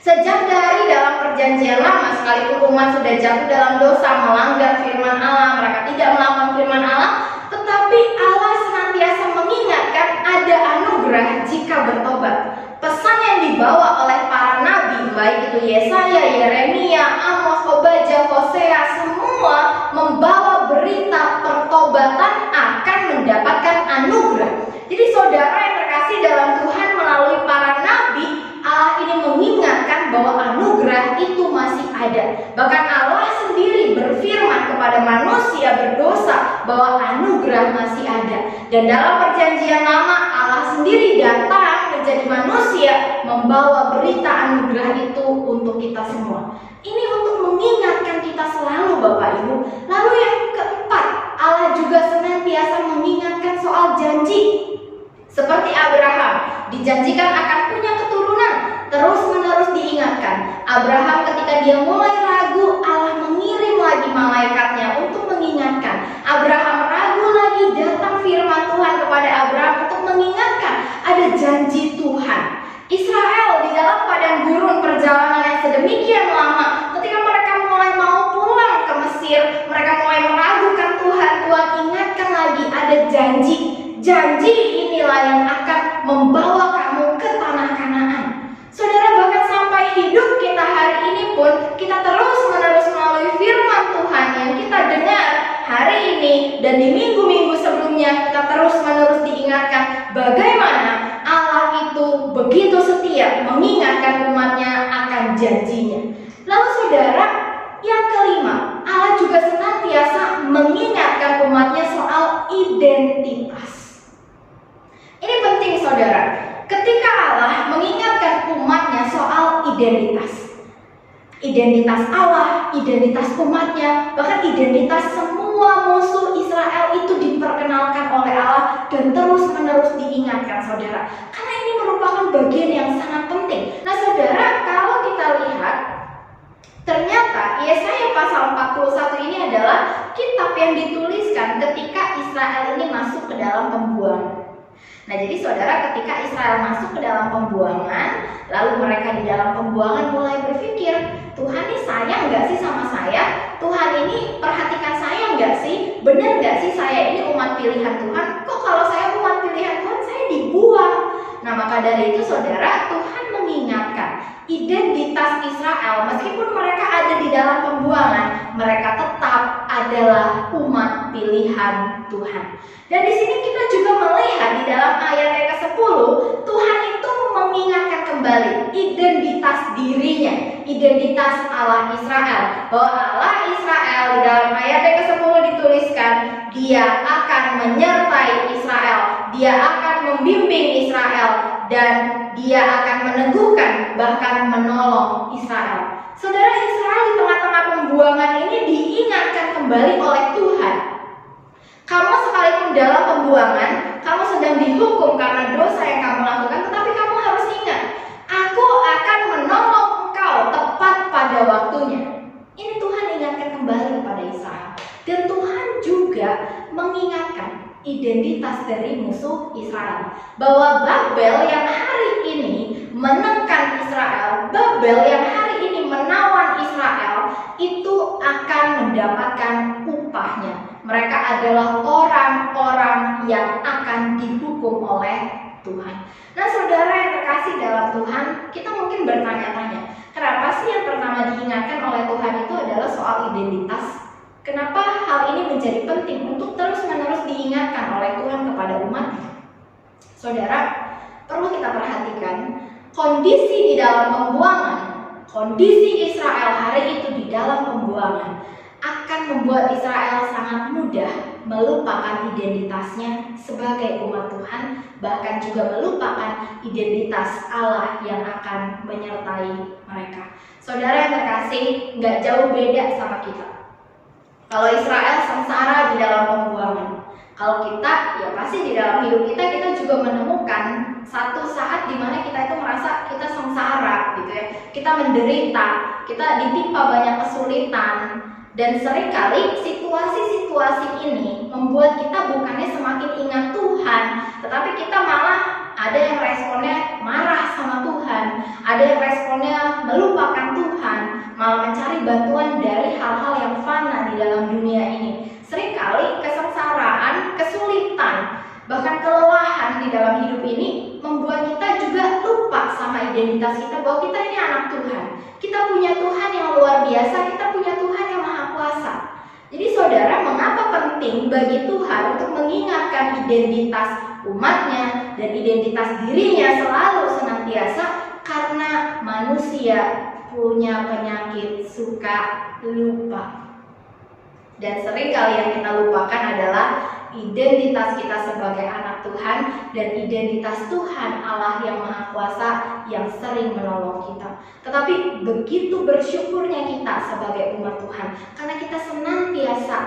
Sejak dari dalam perjanjian lama, sekalipun umat sudah jatuh dalam dosa, melanggar firman Allah, mereka tidak melakukan firman Allah, tetapi Allah senantiasa mengingatkan ada anugerah jika bertobat. Pesan yang dibawa oleh para nabi, baik itu Yesaya, Yeremia, Amos, Obadya, Hosea, semua membawa berita pertobatan akan mendapatkan anugerah. Jadi saudara yang terkasih dalam Tuhan, melalui para nabi, Allah ini mengingatkan bahwa anugerah itu masih ada. Bahkan Allah sendiri berfirman kepada manusia berdosa bahwa anugerah masih ada. Dan dalam perjanjian lama, Allah sendiri datang menjadi manusia, membawa berita anugerah itu untuk kita semua. Ini untuk mengingatkan kita selalu Bapak Ibu. Lalu yang keempat, Allah juga senantiasa mengingatkan soal janji. Seperti Abraham, dijanjikan akan punya keturunan, terus-menerus diingatkan. Abraham ketika dia mulai ragu, Allah mengirim lagi malaikatnya untuk mengingatkan. Abraham ragu lagi, datang firman Tuhan kepada Abraham untuk mengingatkan ada janji Tuhan. Israel di dalam padang gurun perjalanan yang sedemikian lama, ketika mereka mulai mau pulang ke Mesir, mereka mulai meragukan Tuhan. Tuhan ingatkan lagi ada janji. Janji inilah yang akan membawa kamu ke tanah Kanaan. Saudara, bahkan sampai hidup kita hari ini pun, kita terus-menerus melalui firman Tuhan yang kita dengar hari ini dan di minggu-minggu sebelumnya, kita terus-menerus diingatkan bagaimana Allah itu begitu setia mengingatkan umatnya akan janjinya. Lalu saudara, yang kelima, Allah juga senantiasa mengingatkan umatnya soal identitas. Ini penting saudara, ketika Allah mengingatkan umatnya soal identitas. Identitas Allah, identitas umatnya, bahkan identitas semua musuh Israel itu diperkenalkan oleh Allah dan terus-menerus diingatkan saudara. Karena ini merupakan bagian yang sangat penting. Nah saudara, kalau kita lihat, ternyata Yesaya pasal 41 ini adalah kitab yang dituliskan ketika Israel ini masuk ke dalam pembuangan. Nah jadi saudara, ketika Israel masuk ke dalam pembuangan, lalu mereka di dalam pembuangan mulai berpikir, Tuhan ini sayang gak sih sama saya? Tuhan ini perhatikan saya gak sih? Benar gak sih saya ini umat pilihan Tuhan? Kok kalau saya umat pilihan Tuhan saya dibuang? Nah maka dari itu saudara, Tuhan mengingatkan identitas Israel, meskipun mereka ada di dalam pembuangan, mereka tetap adalah umat pilihan Tuhan. Dan di sini kita juga melihat di dalam ayat yang ke-10, Tuhan itu mengingatkan kembali identitas dirinya, identitas Allah Israel. Bahwa Allah Israel di dalam ayat yang ke-10 dituliskan, Dia akan menyertai Israel, Dia akan membimbing Israel, dan Dia akan meneguhkan bahkan menolong Israel. Saudara, Israel di tengah-tengah karena pembuangan ini diingatkan kembali oleh Tuhan. Kamu sekalipun dalam pembuangan, kamu sedang dihukum karena dosa yang kamu lakukan, tetapi kamu harus ingat, aku akan menolong engkau tepat pada waktunya. Ini Tuhan ingatkan kembali kepada Israel. Dan Tuhan juga mengingatkan identitas dari musuh Israel, bahwa Babel yang hari ini menekan Israel, Babel yang hari ini menawan Israel, itu akan mendapatkan upahnya. Mereka adalah orang-orang yang akan dihukum oleh Tuhan. Nah, saudara yang terkasih dalam Tuhan, kita mungkin bertanya-tanya, kenapa sih yang pertama diingatkan oleh Tuhan itu adalah soal identitas? Kenapa hal ini menjadi penting untuk terus-menerus diingatkan oleh Tuhan kepada umatnya? Saudara, perlu kita perhatikan kondisi di dalam pembuangan, kondisi Israel hari itu di dalam pembuangan akan membuat Israel sangat mudah melupakan identitasnya sebagai umat Tuhan, bahkan juga melupakan identitas Allah yang akan menyertai mereka. Saudara yang terkasih, nggak jauh beda sama kita. Kalau Israel sengsara di dalam pembuangan, kalau kita, ya pasti di dalam hidup kita juga menemukan satu saat di mana kita itu merasa kita sengsara, gitu ya. Kita menderita, kita ditimpa banyak kesulitan, dan seringkali situasi-situasi ini membuat kita bukannya semakin ingat Tuhan, tetapi kita malah ada yang responnya marah sama Tuhan, ada yang responnya melupakan Tuhan, malah mencari bantuan dari hal-hal yang fana di dalam dunia ini. Seringkali kesengsaraan, kesulitan, bahkan kelelahan di dalam hidup ini membuat kita juga lupa sama identitas kita, bahwa kita ini anak Tuhan. Kita punya Tuhan yang luar biasa, kita punya Tuhan yang maha kuasa. Jadi saudara, mengapa penting bagi Tuhan untuk mengingatkan identitas umatnya dan identitas dirinya selalu senantiasa? Karena manusia punya penyakit suka lupa. Dan seringkali yang kita lupakan adalah identitas kita sebagai anak Tuhan dan identitas Tuhan Allah yang Maha Kuasa yang sering menolong kita. Tetapi begitu bersyukurnya kita sebagai umat Tuhan karena kita senantiasa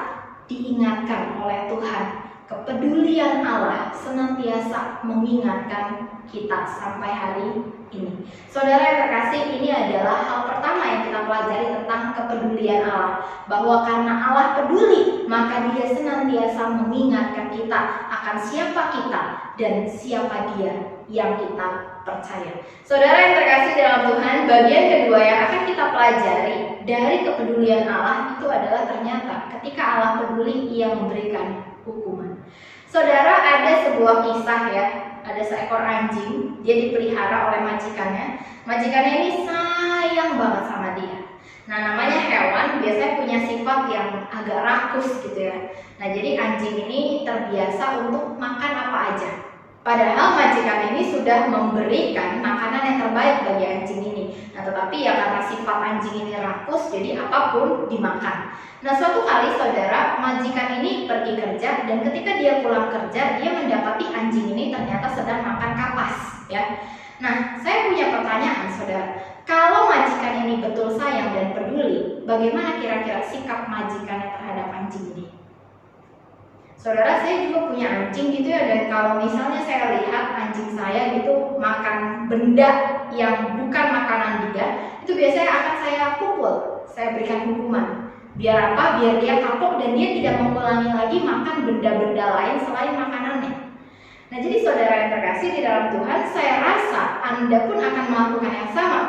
diingatkan oleh Tuhan. Kepedulian Allah senantiasa mengingatkan kita sampai hari ini. Saudara yang terkasih, ini adalah hal pertama yang kita pelajari tentang kepedulian Allah, bahwa karena Allah peduli, maka Dia senantiasa mengingatkan kita akan siapa kita dan siapa Dia yang kita percaya. Saudara yang terkasih dalam Tuhan, bagian kedua yang akan kita pelajari dari kepedulian Allah itu adalah ternyata ketika Allah peduli, Ia memberikan hukuman. Saudara, ada sebuah kisah ya, ada seekor anjing, dia dipelihara oleh majikannya. Majikannya ini sayang banget sama dia. Nah, namanya hewan biasanya punya sifat yang agak rakus gitu ya. Nah, jadi anjing ini terbiasa untuk makan apa aja. Padahal majikan ini sudah memberikan makanan yang terbaik bagi anjing ini. Nah, tetapi ya karena sifat anjing ini rakus, jadi apapun dimakan. Nah, suatu kali saudara, majikan ini pergi kerja, dan ketika dia pulang kerja, dia mendapati anjing ini ternyata sedang makan kapas ya. Nah, saya punya pertanyaan saudara, kalau majikan ini betul sayang dan peduli, bagaimana kira-kira sikap majikannya terhadap anjing ini? Saudara, saya juga punya anjing gitu ya, dan kalau misalnya saya lihat anjing saya gitu makan benda yang bukan makanan dia, itu biasanya akan saya pukul, saya berikan hukuman. Biar apa? Biar dia kapok dan dia tidak mengulangi lagi makan benda-benda lain selain makanannya. Nah, jadi saudara yang terkasih di dalam Tuhan, saya rasa Anda pun akan melakukan yang sama.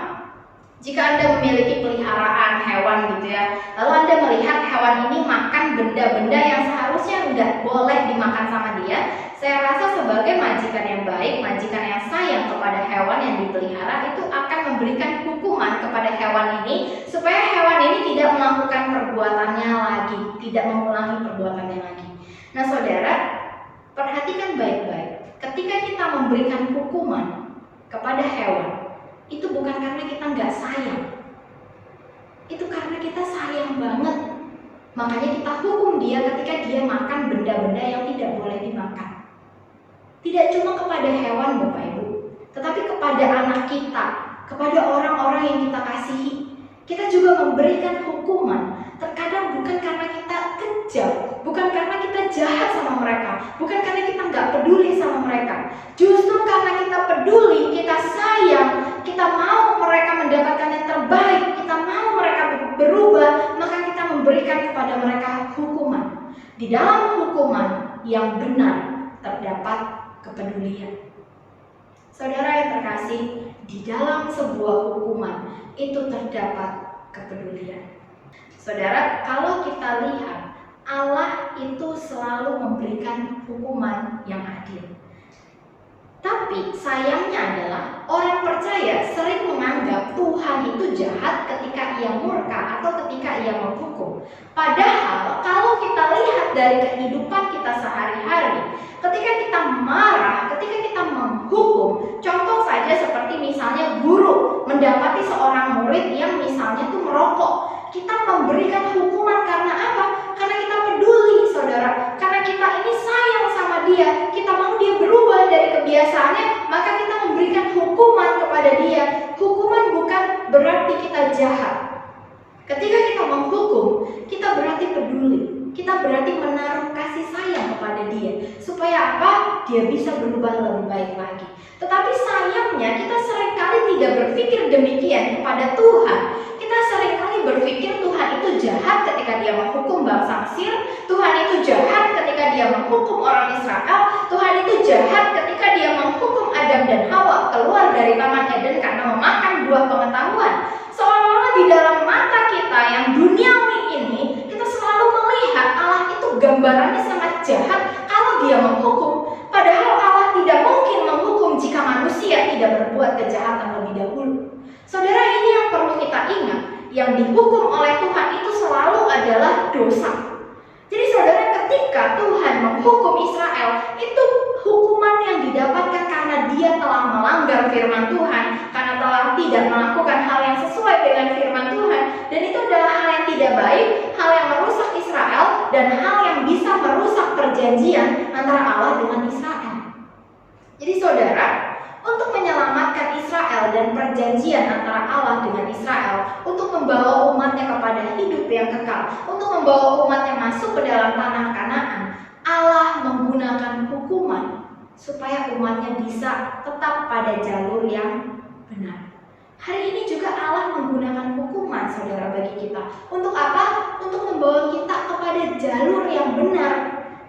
Jika Anda memiliki peliharaan hewan gitu ya, lalu Anda melihat hewan ini makan benda-benda yang seharusnya nggak boleh dimakan sama dia, saya rasa sebagai majikan yang baik, majikan yang sayang kepada hewan yang dipelihara, itu akan memberikan hukuman kepada hewan ini supaya hewan ini tidak melakukan perbuatannya lagi, tidak mengulangi perbuatannya lagi. Nah saudara, perhatikan baik-baik, ketika kita memberikan hukuman kepada hewan, itu bukan karena kita nggak sayang, itu karena kita sayang banget. Makanya kita hukum dia ketika dia makan benda-benda yang tidak boleh dimakan. Tidak cuma kepada hewan Bapak Ibu, tetapi kepada anak kita, kepada orang-orang yang kita kasihi. Kita juga memberikan hukuman. Terkadang bukan karena kita kejam, bukan karena kita jahat sama mereka, bukan karena kita nggak peduli sama mereka. Justru karena kita peduli, kita sayang, kita mau mereka mendapatkan yang terbaik, kita mau mereka berubah, maka kita memberikan kepada mereka hukuman. Di dalam hukuman yang benar terdapat kepedulian. Saudara yang terkasih, di dalam sebuah hukuman itu terdapat kepedulian. Saudara, kalau kita lihat, Allah itu selalu memberikan hukuman yang adil. Tapi sayangnya adalah orang percaya sering menganggap Tuhan itu jahat ketika ia murka atau ketika ia menghukum. Padahal kalau kita lihat dari kehidupan kita sehari-hari, ketika kita marah, ketika kita menghukum, contoh saja seperti misalnya guru mendapati seorang murid yang misalnya tuh merokok. Kita memberikan hukuman karena apa? Karena kita peduli, saudara. Karena kita ini sayang sama dia, kita mau dia berubah dari kebiasaannya, maka kita memberikan hukuman kepada dia. Hukuman bukan berarti kita jahat. Ketika kita menghukum, kita berarti peduli. Kita berarti menaruh kasih sayang kepada dia. Supaya apa? Dia bisa berubah lebih baik lagi. Tetapi sayangnya kita seringkali tidak berpikir demikian kepada Tuhan. Kita seringkali berpikir Tuhan itu jahat ketika dia menghukum bangsa Mesir. Tuhan itu jahat ketika dia menghukum orang Israel. Tuhan itu jahat ketika dia menghukum Adam dan Hawa keluar dari Taman Eden karena memakan buah pengetahuan. Seolah-olah di dalam mata kita yang duniawi ini, kita selalu melihat Allah itu gambarannya sangat jahat kalau dia menghukum. Padahal Allah tidak mungkin menghukum jika manusia tidak berbuat kejahatan lebih dahulu. Saudara, ini yang perlu kita ingat. Yang dihukum oleh Tuhan itu selalu adalah dosa. Jadi saudara, ketika Tuhan menghukum Israel, itu hukuman yang didapatkan karena dia telah melanggar firman Tuhan, karena telah tidak melakukan hal yang sesuai dengan firman Tuhan. Dan itu adalah hal yang tidak baik, hal yang merusak Israel, dan hal yang bisa merusak perjanjian antara Allah dengan Israel. Jadi saudara, untuk menyelamatkan Israel dan perjanjian antara Allah dengan Israel, untuk membawa umatnya kepada hidup yang kekal, untuk membawa umatnya masuk ke dalam tanah Kanaan, Allah menggunakan hukuman supaya umatnya bisa tetap pada jalur yang benar. Hari ini juga Allah menggunakan hukuman, saudara, bagi kita. Untuk apa? Untuk membawa kita kepada jalur yang benar,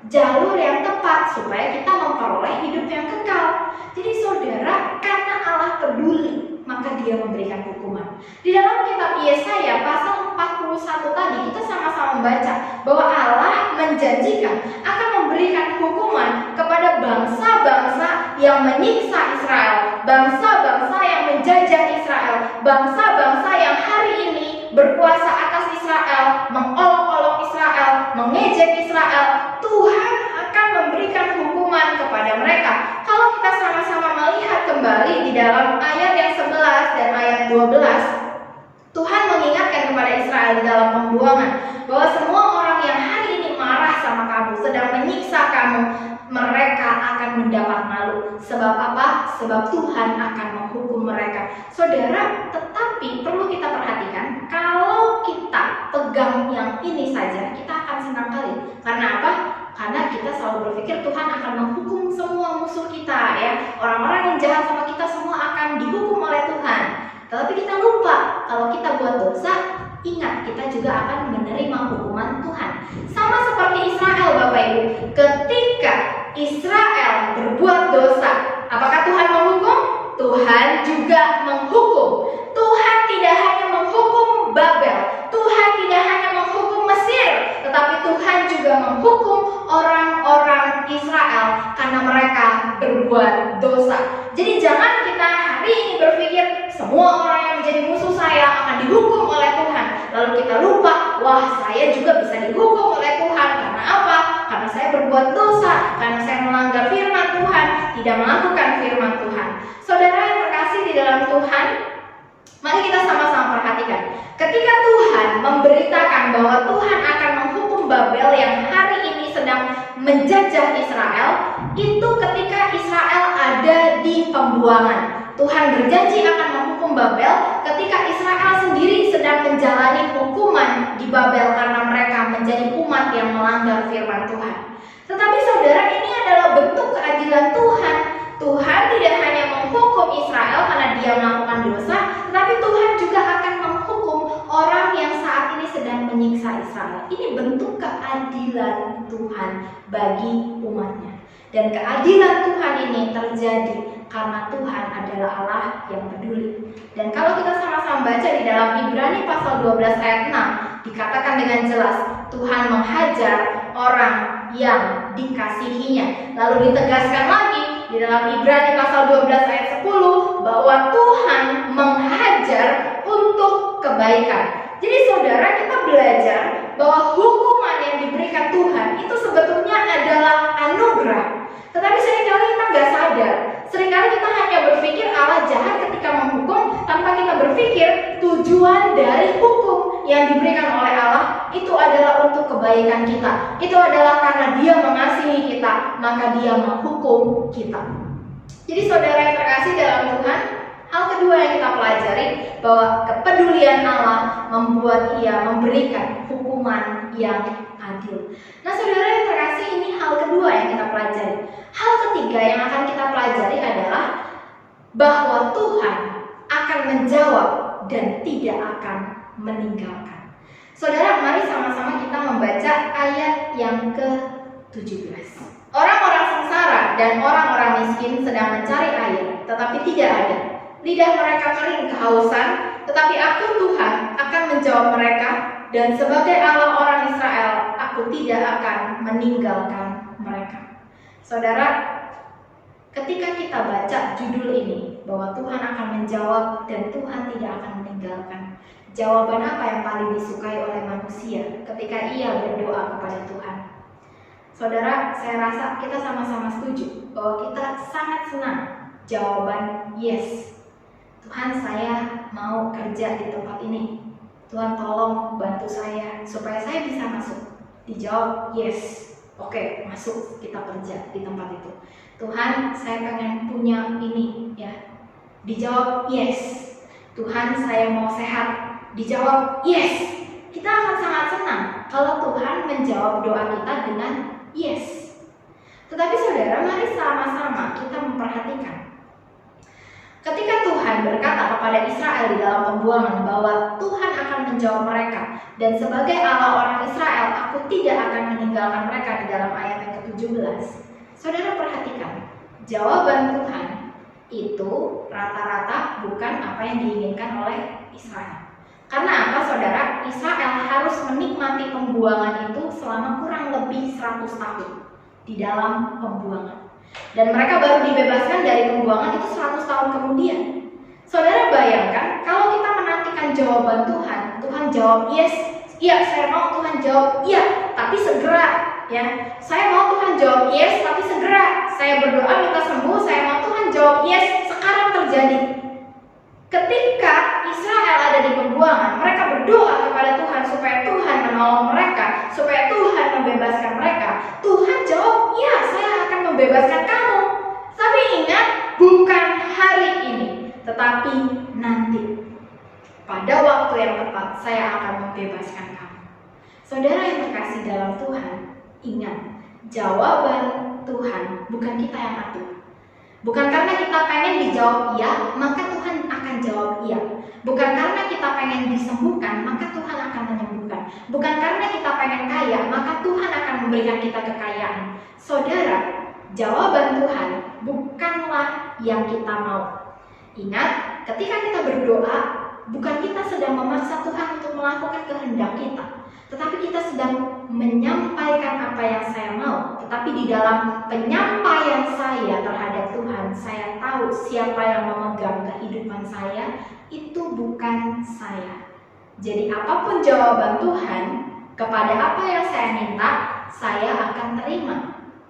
jalur yang tepat, supaya kita memperoleh hidup yang kekal. Jadi saudara, karena Allah peduli, maka dia memberikan hukuman. Di dalam kitab Yesaya pasal 41 tadi, kita sama-sama membaca bahwa Allah menjanjikan akan memberikan hukuman kepada bangsa-bangsa yang menyiksa Israel, bangsa-bangsa yang menjajah Israel, bangsa-bangsa yang hari ini berkuasa atas Israel, mengolok-olok Israel, mengejek Israel. Tuhan akan memberikan hukuman kepada mereka. Kalau kita sama-sama melihat kembali di dalam ayat yang 11 dan ayat 12, Tuhan mengingatkan kepada Israel di dalam pembuangan bahwa semua orang yang hari ini marah sama kamu, sedang menyiksa kamu, mereka akan mendapat malu. Sebab apa? Sebab Tuhan akan menghukum mereka. Saudara, tetapi perlu kita perhatikan, kalau kita pegang yang ini saja, kita akan senang kali. Karena apa? Karena kita selalu berpikir Tuhan akan menghukum semua musuh kita, ya. Orang-orang yang jahat sama kita semua akan dihukum oleh Tuhan. Tetapi kita lupa, kalau kita buat dosa, ingat kita juga akan menerima hukuman Tuhan. Sama seperti Israel, Bapak Ibu. Ketika Israel berbuat dosa, apakah Tuhan menghukum? Tuhan juga menghukum. Tuhan tidak hanya menghukum Babel, Tuhan tidak hanya menghukum Mesir, tetapi Tuhan juga menghukum orang-orang Israel karena mereka berbuat dosa. Jadi jangan kita hari ini berpikir semua orang yang menjadi musuh saya akan dihukum oleh Tuhan. Lalu kita lupa, wah, saya juga bisa dihukum oleh Tuhan. Karena apa? Karena saya berbuat dosa, karena saya melanggar firman Tuhan, tidak melakukan firman Tuhan. Saudara yang terkasih di dalam Tuhan, mari kita sama-sama perhatikan. Ketika Tuhan memberitakan bahwa Tuhan akan menghukum Babel yang hari ini sedang menjajah Israel, itu ketika Israel ada di pembuangan. Tuhan berjanji akan menghukum Babel ketika Israel sendiri sendiri sedang menjalani hukuman di Babel karena mereka menjadi umat yang melanggar firman Tuhan. Tetapi saudara, ini adalah bentuk keadilan Tuhan. Tuhan tidak hanya menghukum Israel karena dia melakukan dosa, tetapi Tuhan juga akan menghukum orang yang saat ini sedang menyiksa Israel. Ini bentuk keadilan Tuhan bagi umatnya. Dan keadilan Tuhan ini terjadi karena Tuhan adalah Allah yang peduli. Dan kalau kita sama-sama baca di dalam Ibrani pasal 12 ayat 6, dikatakan dengan jelas, Tuhan menghajar orang yang dikasihinya. Lalu ditegaskan lagi di dalam Ibrani pasal 12 ayat 10 bahwa Tuhan menghajar untuk kebaikan. Jadi saudara, kita belajar bahwa hukuman yang diberikan Tuhan itu sebetulnya adalah anugerah. Tetapi seringkali kita nggak sadar. Seringkali kita hanya berpikir Allah jahat ketika menghukum, tanpa kita berpikir tujuan dari hukum yang diberikan oleh Allah itu adalah untuk kebaikan kita. Itu adalah karena Dia mengasihi kita, maka Dia menghukum kita. Jadi saudara yang terkasih dalam Tuhan, hal kedua yang kita pelajari bahwa kepedulian Allah membuat Ia memberikan hukuman yang adil. Nah saudara yang terkasih, ini hal kedua yang kita pelajari. Hal ketiga yang akan kita pelajari adalah bahwa Tuhan akan menjawab dan tidak akan meninggalkan. Saudara, mari sama-sama kita membaca ayat yang ke-17. Orang-orang sengsara dan orang-orang miskin sedang mencari air, tetapi tidak ada. Lidah mereka kering kehausan, tetapi aku Tuhan akan menjawab mereka, dan sebagai Allah orang Israel, aku tidak akan meninggalkan mereka. Saudara, ketika kita baca judul ini, bahwa Tuhan akan menjawab dan Tuhan tidak akan meninggalkan, jawaban apa yang paling disukai oleh manusia ketika ia berdoa kepada Tuhan? Saudara, saya rasa kita sama-sama setuju bahwa kita sangat senang jawaban yes. Tuhan, saya mau kerja di tempat ini. Tuhan, tolong bantu saya supaya saya bisa masuk. Dijawab yes. Oke, masuk, kita kerja di tempat itu. Tuhan, saya pengen punya ini ya. Dijawab yes. Tuhan, saya mau sehat. Dijawab yes. Kita akan sangat senang kalau Tuhan menjawab doa kita dengan yes. Tetapi saudara, mari sama-sama kita memperhatikan. Ketika Tuhan berkata kepada Israel di dalam pembuangan bahwa Tuhan akan menjawab mereka, dan sebagai Allah orang Israel, aku tidak akan meninggalkan mereka di dalam ayat yang ke-17. Saudara perhatikan, jawaban Tuhan itu rata-rata bukan apa yang diinginkan oleh Israel. Karena apa saudara? Israel harus menikmati pembuangan itu selama kurang lebih 100 tahun di dalam pembuangan. Dan mereka baru dibebaskan dari pembuangan itu 100 tahun kemudian. Saudara bayangkan kalau kita menantikan jawaban Tuhan, Tuhan jawab yes, iya saya mau, Tuhan jawab iya, tapi segera ya. Saya mau Tuhan jawab yes, tapi segera. Saya berdoa minta sembuh, saya mau Tuhan jawab yes, sekarang terjadi. Ketika Israel ada di pembuangan, mereka berdoa kepada Tuhan supaya Tuhan menolong mereka, supaya Tuhan membebaskan mereka. Tuhan jawab, ya saya akan membebaskan kamu. Tapi ingat, bukan hari ini, tetapi nanti. Pada waktu yang tepat, saya akan membebaskan kamu. Saudara yang terkasih dalam Tuhan, ingat, jawaban Tuhan bukan kita yang atur. Bukan karena kita pengen dijawab iya, maka Tuhan akan jawab iya. Bukan karena kita pengen disembuhkan, maka Tuhan akan menyembuhkan. Bukan karena kita pengen kaya, maka Tuhan akan memberikan kita kekayaan. Saudara, jawaban Tuhan bukanlah yang kita mau. Ingat, ketika kita berdoa, bukan kita sedang memaksa Tuhan untuk melakukan kehendak kita, tetapi kita sedang menyampaikan apa yang saya mau. Tetapi di dalam penyampaian saya terhadap Tuhan, saya tahu siapa yang memegang kehidupan saya, itu bukan saya. Jadi apapun jawaban Tuhan kepada apa yang saya minta, saya akan terima.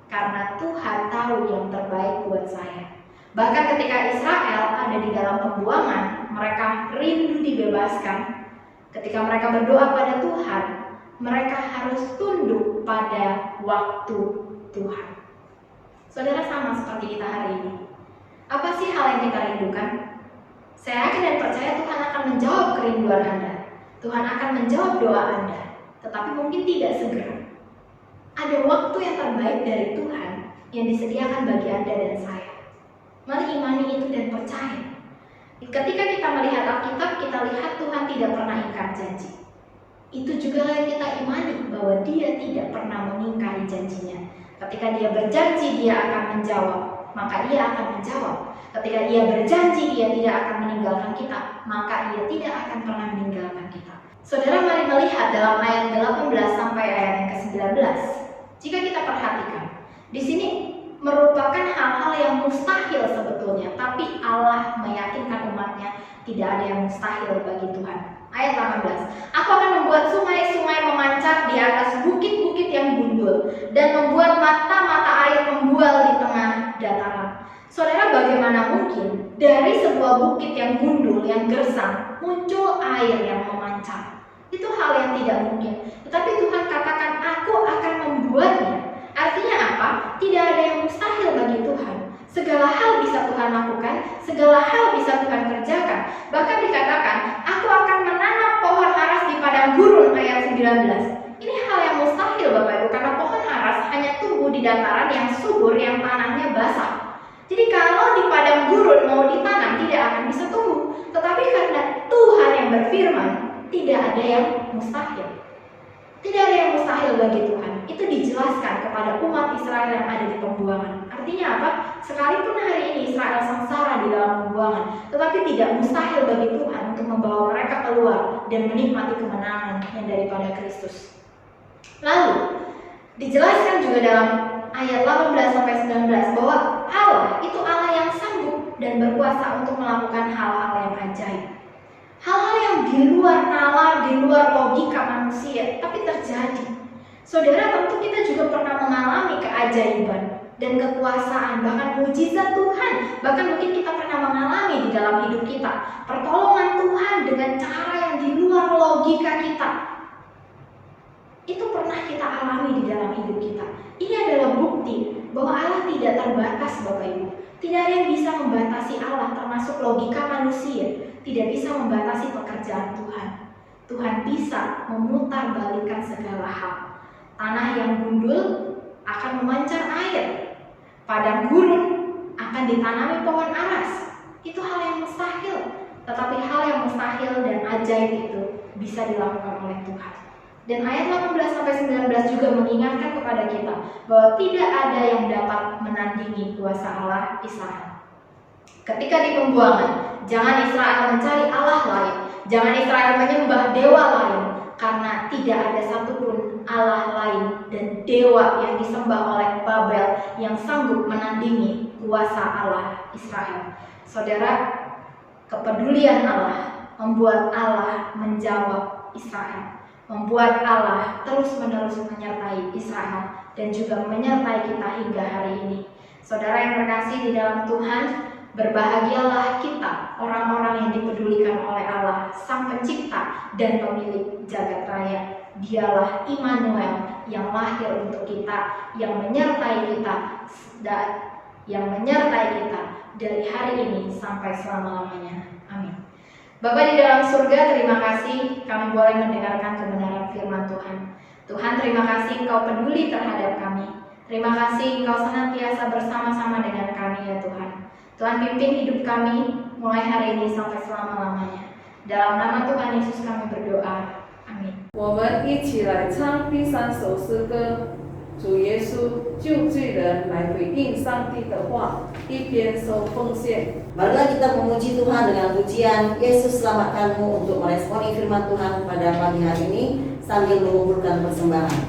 Karena Tuhan tahu yang terbaik buat saya. Bahkan ketika Israel ada di dalam pembuangan, mereka rindu dibebaskan. Ketika mereka berdoa pada Tuhan, mereka harus tunduk pada waktu Tuhan. Saudara, sama seperti kita hari ini. Apa sih hal yang kita rindukan? Saya yakin dan percaya Tuhan akan menjawab kerinduan Anda. Tuhan akan menjawab doa Anda, tetapi mungkin tidak segera. Ada waktu yang terbaik dari Tuhan yang disediakan bagi Anda dan saya. Mari imani itu dan percaya. Ketika kita melihat Alkitab, kita lihat Tuhan tidak pernah ingkar janji. Itu juga yang kita imani, bahwa Dia tidak pernah mengingkari janjinya. Ketika Dia berjanji Dia akan menjawab, maka Ia akan menjawab. Ketika Ia berjanji Ia tidak akan meninggalkan kita, maka Ia tidak akan pernah meninggalkan kita. Saudara, mari melihat dalam ayat 18 sampai ayat yang ke-19. Jika kita perhatikan, di sini merupakan hal-hal yang mustahil sebetulnya, tapi Allah meyakinkan umatnya tidak ada yang mustahil bagi Tuhan. Ayat 18, aku akan membuat sungai-sungai memancar di atas bukit-bukit yang gundul, dan membuat mata-mata air membual di tengah dataran. Saudara, bagaimana mungkin dari sebuah bukit yang gundul, yang gersang, muncul air yang memancar? Itu hal yang tidak mungkin. Tetapi Tuhan katakan, aku akan membuatnya. Artinya apa? Tidak ada yang mustahil bagi Tuhan. Segala hal bisa Tuhan lakukan, segala hal bisa Tuhan kerjakan. Bahkan dikatakan, aku akan menanam pohon aras di padang gurun, ayat 19. Ini hal yang mustahil Bapak Ibu, karena pohon aras hanya tumbuh di dataran yang subur, yang tanahnya basah. Jadi kalau di padang gurun mau ditanam, tidak akan bisa tumbuh. Tetapi karena Tuhan yang berfirman, tidak ada yang mustahil. Tidak ada yang mustahil bagi Tuhan. Itu dijelaskan kepada umat Israel yang ada di pembuangan. Artinya apa? Sekalipun hari ini Israel sengsara di dalam pembuangan, tetapi tidak mustahil bagi Tuhan untuk membawa mereka keluar dan menikmati kemenangan yang daripada Kristus. Lalu dijelaskan juga dalam ayat 18-19 bahwa Allah itu Allah yang sanggup dan berkuasa untuk melakukan hal-hal yang ajaib. Hal-hal yang di luar nalar, di luar logika manusia, tapi terjadi. Saudara, tentu kita juga pernah mengalami keajaiban dan kekuasaan, bahkan mujizat Tuhan. Bahkan mungkin kita pernah mengalami di dalam hidup kita pertolongan Tuhan dengan cara yang di luar logika kita. Itu pernah kita alami di dalam hidup kita. Ini adalah bukti bahwa Allah tidak terbatas, Bapak Ibu. Tidak ada yang bisa membatasi Allah, termasuk logika manusia. Tidak bisa membatasi pekerjaan Tuhan. Tuhan bisa memutarbalikkan segala hal. Tanah yang gundul akan memancar air. Padang gurun akan ditanami pohon aras. Itu hal yang mustahil. Tetapi hal yang mustahil dan ajaib itu bisa dilakukan oleh Tuhan. Dan ayat 18-19 juga mengingatkan kepada kita bahwa tidak ada yang dapat menandingi kuasa Allah Israel. Ketika di pembuangan, jangan Israel mencari Allah lain, jangan Israel menyembah dewa lain, karena tidak ada satupun Allah lain dan dewa yang disembah oleh Babel yang sanggup menandingi kuasa Allah Israel. Saudara, kepedulian Allah membuat Allah menjawab Israel, membuat Allah terus-menerus menyertai Israel dan juga menyertai kita hingga hari ini. Saudara yang terkasih di dalam Tuhan, berbahagialah kita, orang-orang yang dipedulikan oleh Allah, Sang Pencipta dan Pemilik jagat raya. Dialah Immanuel yang lahir untuk kita, yang menyertai kita, dari hari ini sampai selama-lamanya. Amin. Bapa di dalam surga, terima kasih kami boleh mendengarkan kebenaran firman Tuhan. Tuhan, terima kasih Engkau peduli terhadap kami. Terima kasih Engkau senantiasa bersama-sama dengan kami ya Tuhan. Tuhan, pimpin hidup kami mulai hari ini sampai selama-lamanya. Dalam nama Tuhan Yesus kami berdoa. Amin. 我们一起来唱第3首诗歌，主耶稣救罪人来回应上帝的话，一边收奉献。 Marilah kita memuji Tuhan dengan pujian Yesus selamatkanmu untuk meresponi firman Tuhan pada pagi hari ini sambil mengumpulkan persembahan.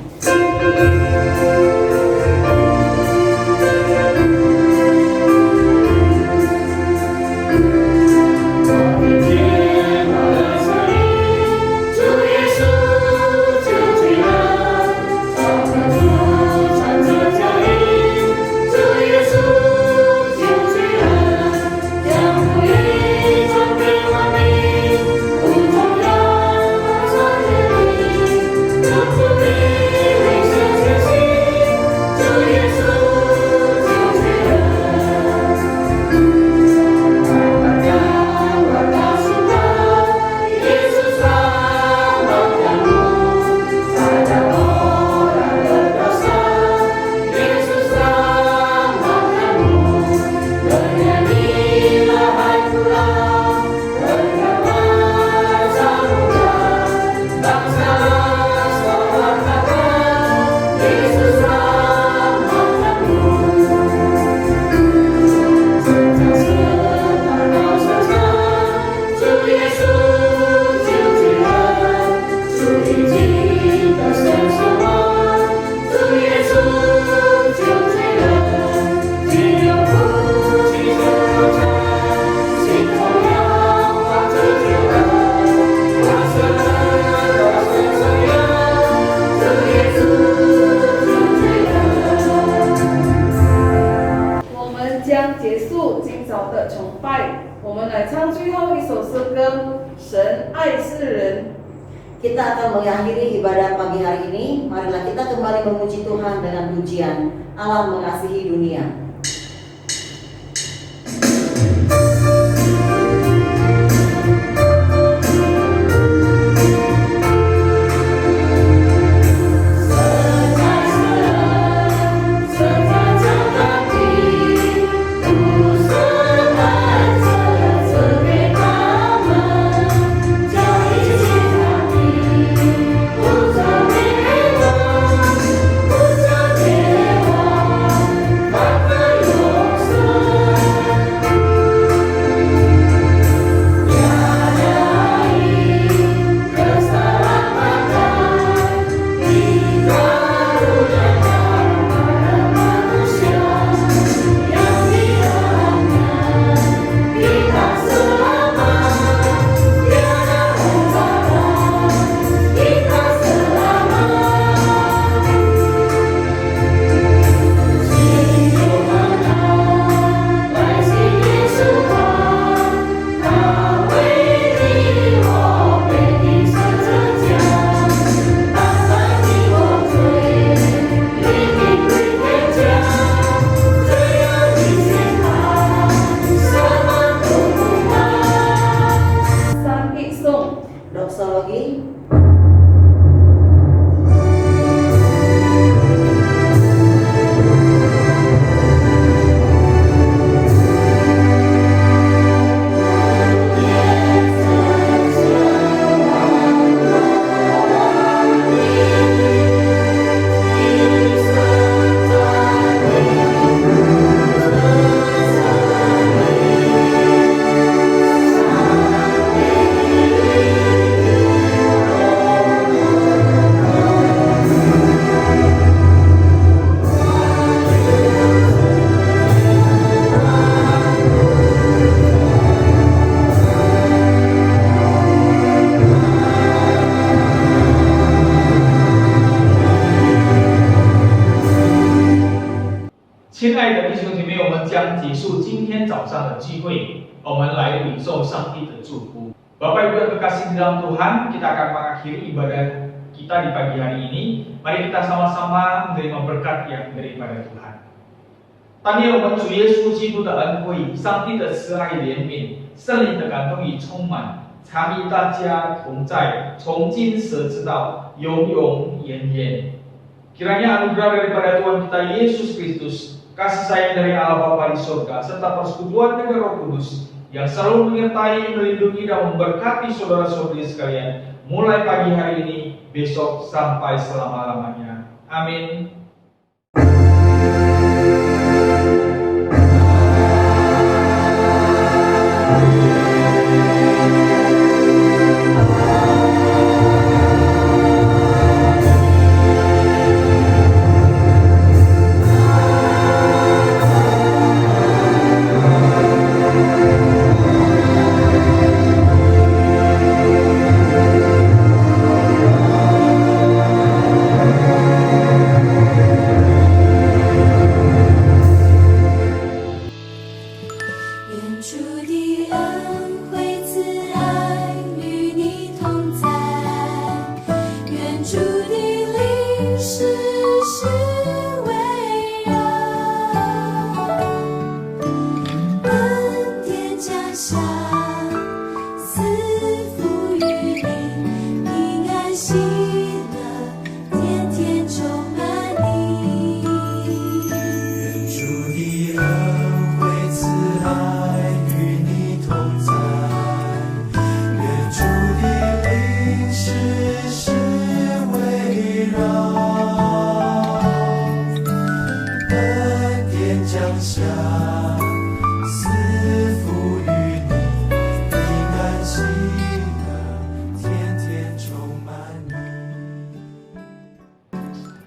将结束今早的崇拜，我们来唱最后一首诗歌《神爱世人》。 Kita akan mengakhiri ibadah pagi hari ini. Marilah kita kembali memuji Tuhan dengan pujian Allah mengasihi dunia. Doksologi.亲爱的弟兄姐妹，我们将结束今天早上的聚会，我们来领受上帝的祝福。Bapak Ibu yang terkasih di dalam Tuhan, kita akan mengakhiri ibadah kita di pagi hari ini. Mari kita sama-sama menerima berkat yang daripada Tuhan。但愿我们主耶稣基督的恩惠、上帝的慈爱怜悯、圣灵的感动与充满，常与大家同在，从今时直到永永远远。Kiranya anugerah daripada Tuhan kita Yesus Kristus, kasih sayang dari Allah Bapa di surga, serta persekutuan dengan Roh Kudus yang selalu menyertai, melindungi dan memberkati saudara-saudari sekalian, mulai pagi hari ini, besok sampai selama-lamanya. Amin.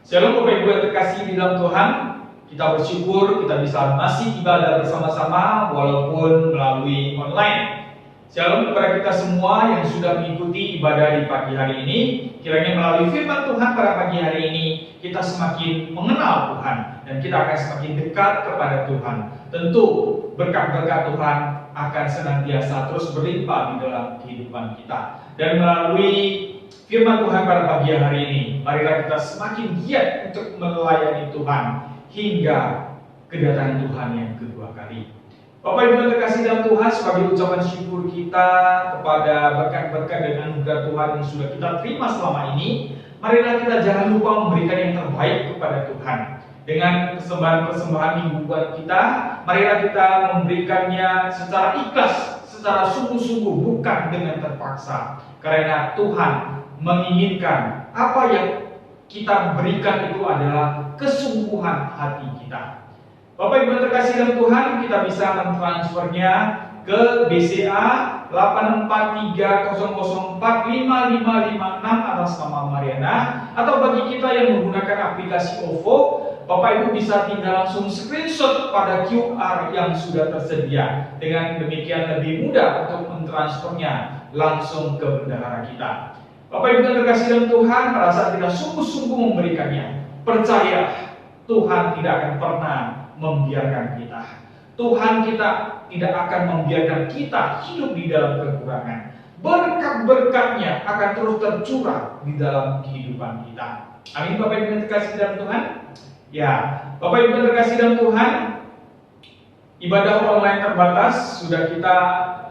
Shalom Bapak Ibu yang terkasih di dalam Tuhan, kita bersyukur kita bisa masih ibadah bersama-sama walaupun melalui online. Shalom kepada kita semua yang sudah mengikuti ibadah di pagi hari ini. Kiranya melalui firman Tuhan pada pagi hari ini kita semakin mengenal Tuhan dan kita akan semakin dekat kepada Tuhan. Tentu berkat-berkat Tuhan akan senantiasa terus berlimpah di dalam kehidupan kita. Dan melalui firman Tuhan pada pagi hari ini, marilah kita semakin giat untuk melayani Tuhan hingga kedatangan Tuhan yang kedua kali. Bapak Ibu yang terkasih dalam Tuhan, sebagai ucapan syukur kita kepada berkat-berkat dan anugerah Tuhan yang sudah kita terima selama ini, marilah kita jangan lupa memberikan yang terbaik kepada Tuhan. Dengan persembahan-persembahan mingguan kita, marilah kita memberikannya secara ikhlas, secara sungguh-sungguh, bukan dengan terpaksa. Karena Tuhan menginginkan apa yang kita berikan itu adalah kesungguhan hati kita. Bapak Ibu yang terkasih dalam Tuhan, kita bisa mentransfernya ke BCA 84300455556 atas nama Mariana, atau bagi kita yang menggunakan aplikasi OVO, Bapak Ibu bisa tinggal langsung screenshot pada QR yang sudah tersedia. Dengan demikian lebih mudah untuk mentransfernya langsung ke bendahara kita. Bapak Ibu yang terkasih dalam Tuhan, pada saat kita sungguh-sungguh memberikannya, percaya Tuhan tidak akan pernah membiarkan kita. Tuhan kita tidak akan membiarkan kita hidup di dalam kekurangan. Berkat-berkatnya akan terus tercurah di dalam kehidupan kita. Amin. Bapak Ibu yang terkasih dalam Tuhan. Ya, Bapak Ibu yang terkasih dalam Tuhan, ibadah online terbatas sudah kita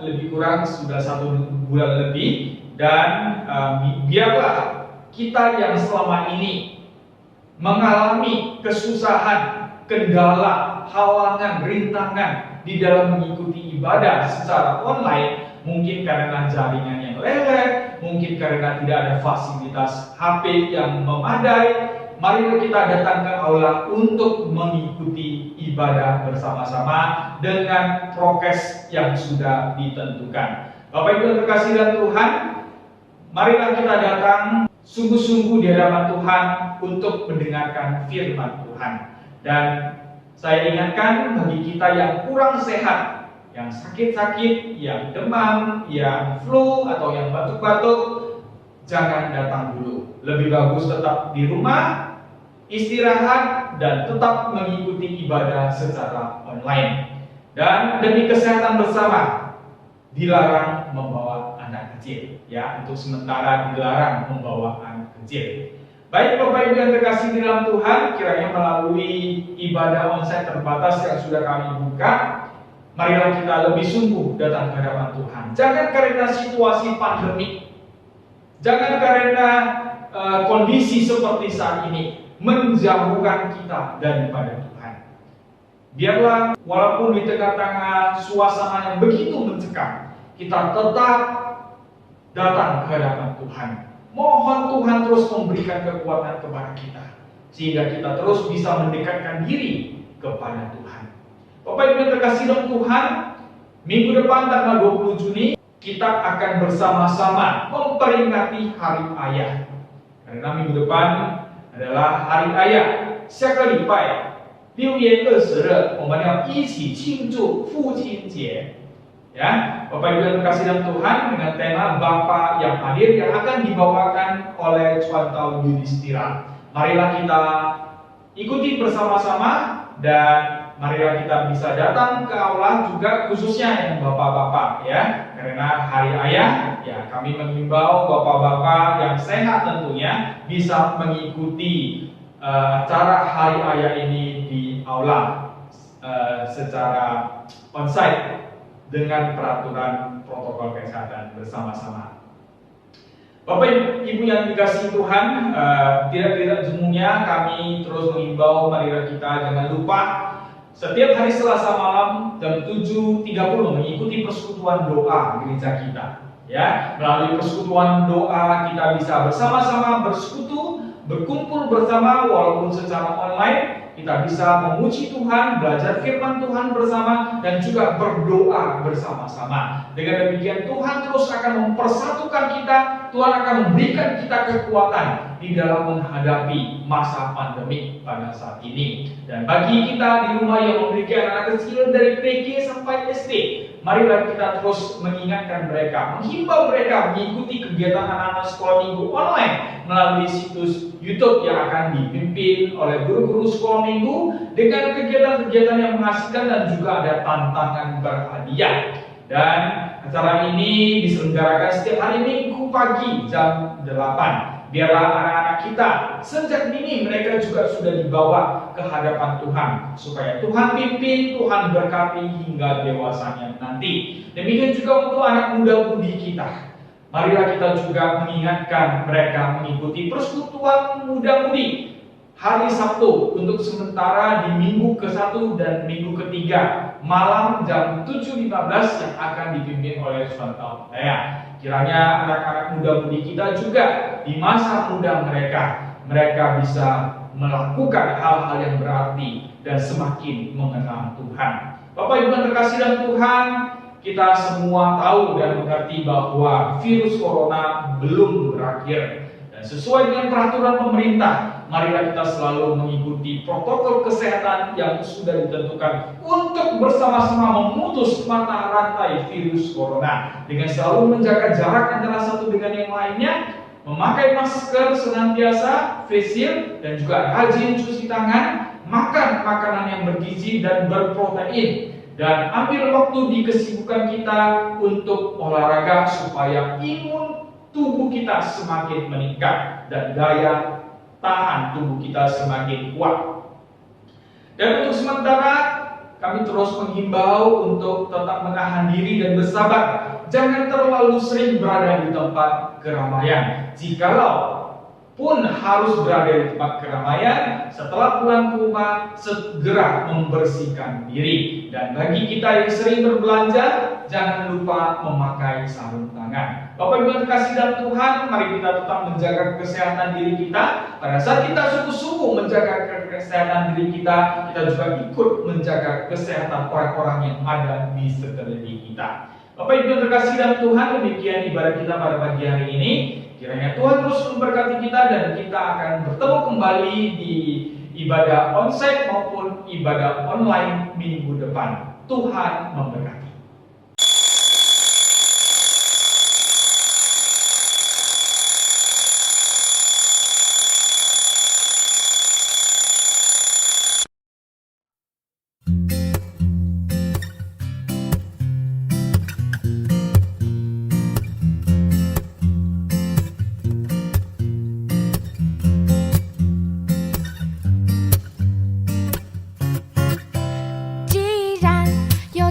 lebih kurang sudah 1 bulan lebih. Dan biarlah kita yang selama ini mengalami kesusahan, kendala, halangan, rintangan di dalam mengikuti ibadah secara online, mungkin karena jaringan yang lelet, mungkin karena tidak ada fasilitas HP yang memadai, mari kita datang ke aula untuk mengikuti ibadah bersama-sama dengan prokes yang sudah ditentukan. Bapak Ibu yang terkasih dalam Tuhan, marilah kita datang sungguh-sungguh di hadapan Tuhan untuk mendengarkan firman Tuhan. Dan saya ingatkan bagi kita yang kurang sehat, yang sakit-sakit, yang demam, yang flu, atau yang batuk-batuk, jangan datang dulu. Lebih bagus tetap di rumah, istirahat, dan tetap mengikuti ibadah secara online. Dan demi kesehatan bersama, dilarang membawa anak kecil, ya, untuk sementara dilarang membawa anak kecil. Baik Bapak Ibu yang terkasih di dalam Tuhan, kiranya melalui ibadah onsite terbatas yang sudah kami buka, marilah kita lebih sungguh datang ke hadapan Tuhan. Jangan karena situasi pandemik, jangan karena kondisi seperti saat ini menjauhkan kita daripada Tuhan. Biarlah walaupun di tengah-tengah suasana yang begitu mencekam, kita tetap datang ke hadapan Tuhan. Mohon Tuhan terus memberikan kekuatan kepada kita, sehingga kita terus bisa mendekatkan diri kepada Tuhan. Bapak Ibu yang terkasih dalam Tuhan, minggu depan tanggal 20 Juni kita akan bersama-sama memperingati Hari Ayah. Karena minggu depan adalah Hari Ayah. 下个礼拜6月20日，我们要一起庆祝父亲节。 Ya, Bapak Ibu yang terkasih dalam Tuhan, dengan tema Bapa yang hadir yang akan dibawakan oleh Chwantau Yudhistira. Marilah kita ikuti bersama-sama dan marilah kita bisa datang ke aula juga, khususnya yang bapak-bapak, ya. Karena Hari Ayah, ya, kami mengimbau bapak-bapak yang sehat tentunya bisa mengikuti acara Hari Ayah ini di aula secara onsite dengan peraturan protokol kesehatan bersama-sama. Bapak Ibu yang dikasihi Tuhan, tidak jemuhnya kami terus mengimbau, marilah kita jangan lupa setiap hari Selasa malam jam 7.30 mengikuti persekutuan doa gereja kita. Ya, melalui persekutuan doa kita bisa bersama-sama bersekutu, berkumpul bersama walaupun secara online. Kita bisa memuji Tuhan, belajar firman Tuhan bersama, dan juga berdoa bersama-sama. Dengan demikian Tuhan terus akan mempersatukan kita, Tuhan akan memberikan kita kekuatan di di dalam menghadapi masa pandemi pada saat ini. Dan bagi kita di rumah yang memiliki anak kecil dari PG sampai SD, marilah kita terus mengingatkan mereka, menghimbau mereka mengikuti kegiatan anak-anak sekolah minggu online melalui situs YouTube yang akan dipimpin oleh guru-guru sekolah minggu dengan kegiatan-kegiatan yang mengasihkan dan juga ada tantangan berhadiah. Dan acara ini diselenggarakan setiap hari Minggu pagi jam 8. Biarlah anak-anak kita sejak dini mereka juga sudah dibawa ke hadapan Tuhan, supaya Tuhan pimpin, Tuhan berkati hingga dewasanya nanti. Demikian juga untuk anak muda-mudi kita. Marilah kita juga mengingatkan mereka mengikuti persekutuan muda-mudi hari Sabtu untuk sementara di minggu ke-1 dan minggu ke-3 malam jam 7.15 yang akan dipimpin oleh Swanta Udaya. Kiranya anak-anak muda-mudi kita juga di masa muda mereka bisa melakukan hal-hal yang berarti dan semakin mengenal Tuhan. Bapak Ibu yang terkasih dalam Tuhan, kita semua tahu dan mengerti bahwa virus corona belum berakhir. Dan sesuai dengan peraturan pemerintah, marilah kita selalu mengikuti protokol kesehatan yang sudah ditentukan untuk bersama-sama memutus mata rantai virus corona dengan selalu menjaga jarak antara satu dengan yang lainnya, memakai masker senantiasa, face shield, dan juga rajin cuci tangan, makan makanan yang bergizi dan berprotein, dan ambil waktu di kesibukan kita untuk olahraga supaya imun tubuh kita semakin meningkat dan daya tahan tubuh kita semakin kuat. Dan untuk sementara kami terus menghimbau untuk tetap menahan diri dan bersabar. Jangan terlalu sering berada di tempat keramaian. Jikalau pun harus berada di tempat keramaian, setelah pulang ke rumah segera membersihkan diri. Dan bagi kita yang sering berbelanja, jangan lupa memakai sarung tangan. Bapak Ibu yang terkasih dalam Tuhan, mari kita tetap menjaga kesehatan diri kita. Pada saat kita sungguh-sungguh menjaga kesehatan diri kita, kita juga ikut menjaga kesehatan orang-orang yang ada di sekeliling kita. Bapak Ibu yang terkasih dalam Tuhan, demikian ibadah kita pada pagi hari ini. Kiranya Tuhan terus memberkati kita dan kita akan bertemu kembali di ibadah onsite maupun ibadah online minggu depan. Tuhan memberkati.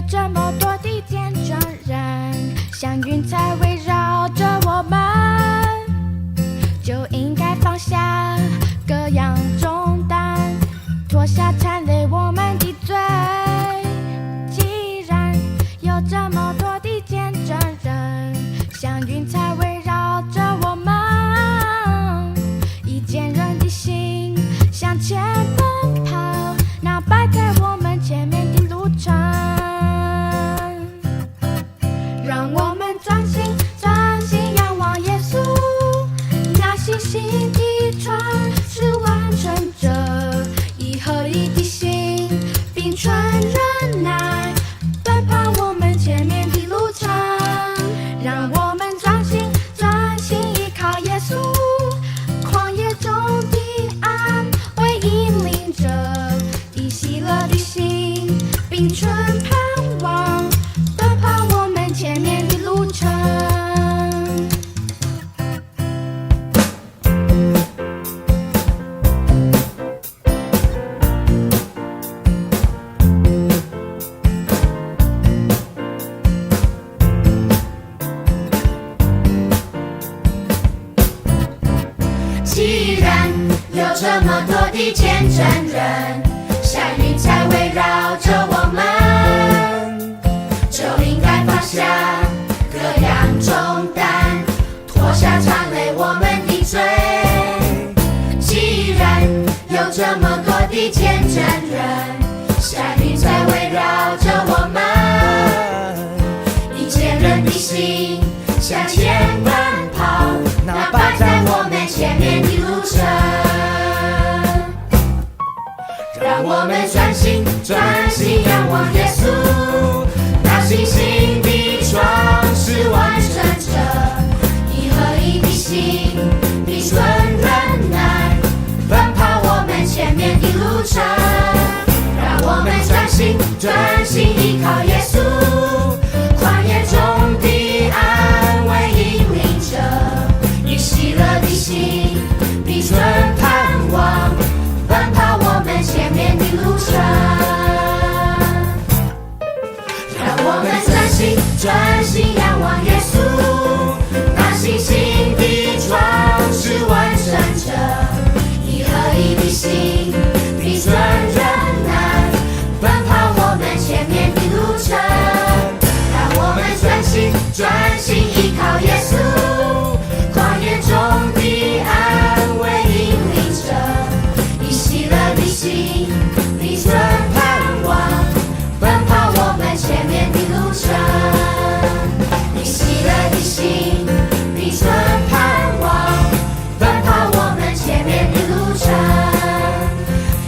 这么多的见证人，像云彩围绕着我们，就应该放下各样重担，脱下缠累我们的罪。既然有这么多的见证人，像云彩围绕着我们，以坚韧的心向前奔跑，那摆在我们前面的路程。让我们专心仰望耶稣，那信心的船是完成着以合一的心，并存忍耐，奔跑我们前面的路程。让我们专心依靠耶稣，旷野中的安慰引领着以喜乐的心，并存盼望，奔跑我们前面的路程。既然有这么多的见证人，像云彩围绕着我们，就应该放下各样重担，脱下缠累我们的罪。既然有这么多的见证人，像云彩围绕着我们，以坚韧的心向前奔跑，那摆在我们前面的路程。专心仰望耶稣，那信心的创始完成者，一合一的心，必存忍耐，奔跑我们前面的路程。让我们专心依靠耶稣，旷野中的安慰引领着，以喜乐的心，必存盼望，奔跑我们前面的路程。让我们专心仰望耶稣，那信心的创始完成者，一合一的心，必存忍耐，奔跑我们前面的路程。让我们专心依靠耶稣，旷野中的安慰引领着，以喜乐的心，必存盼望，奔跑我们前面的路程。以喜乐的心，必存盼望，奔跑我们前面的路程。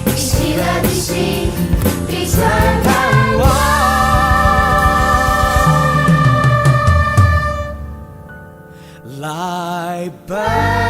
以喜乐的心，必存盼望。来奔。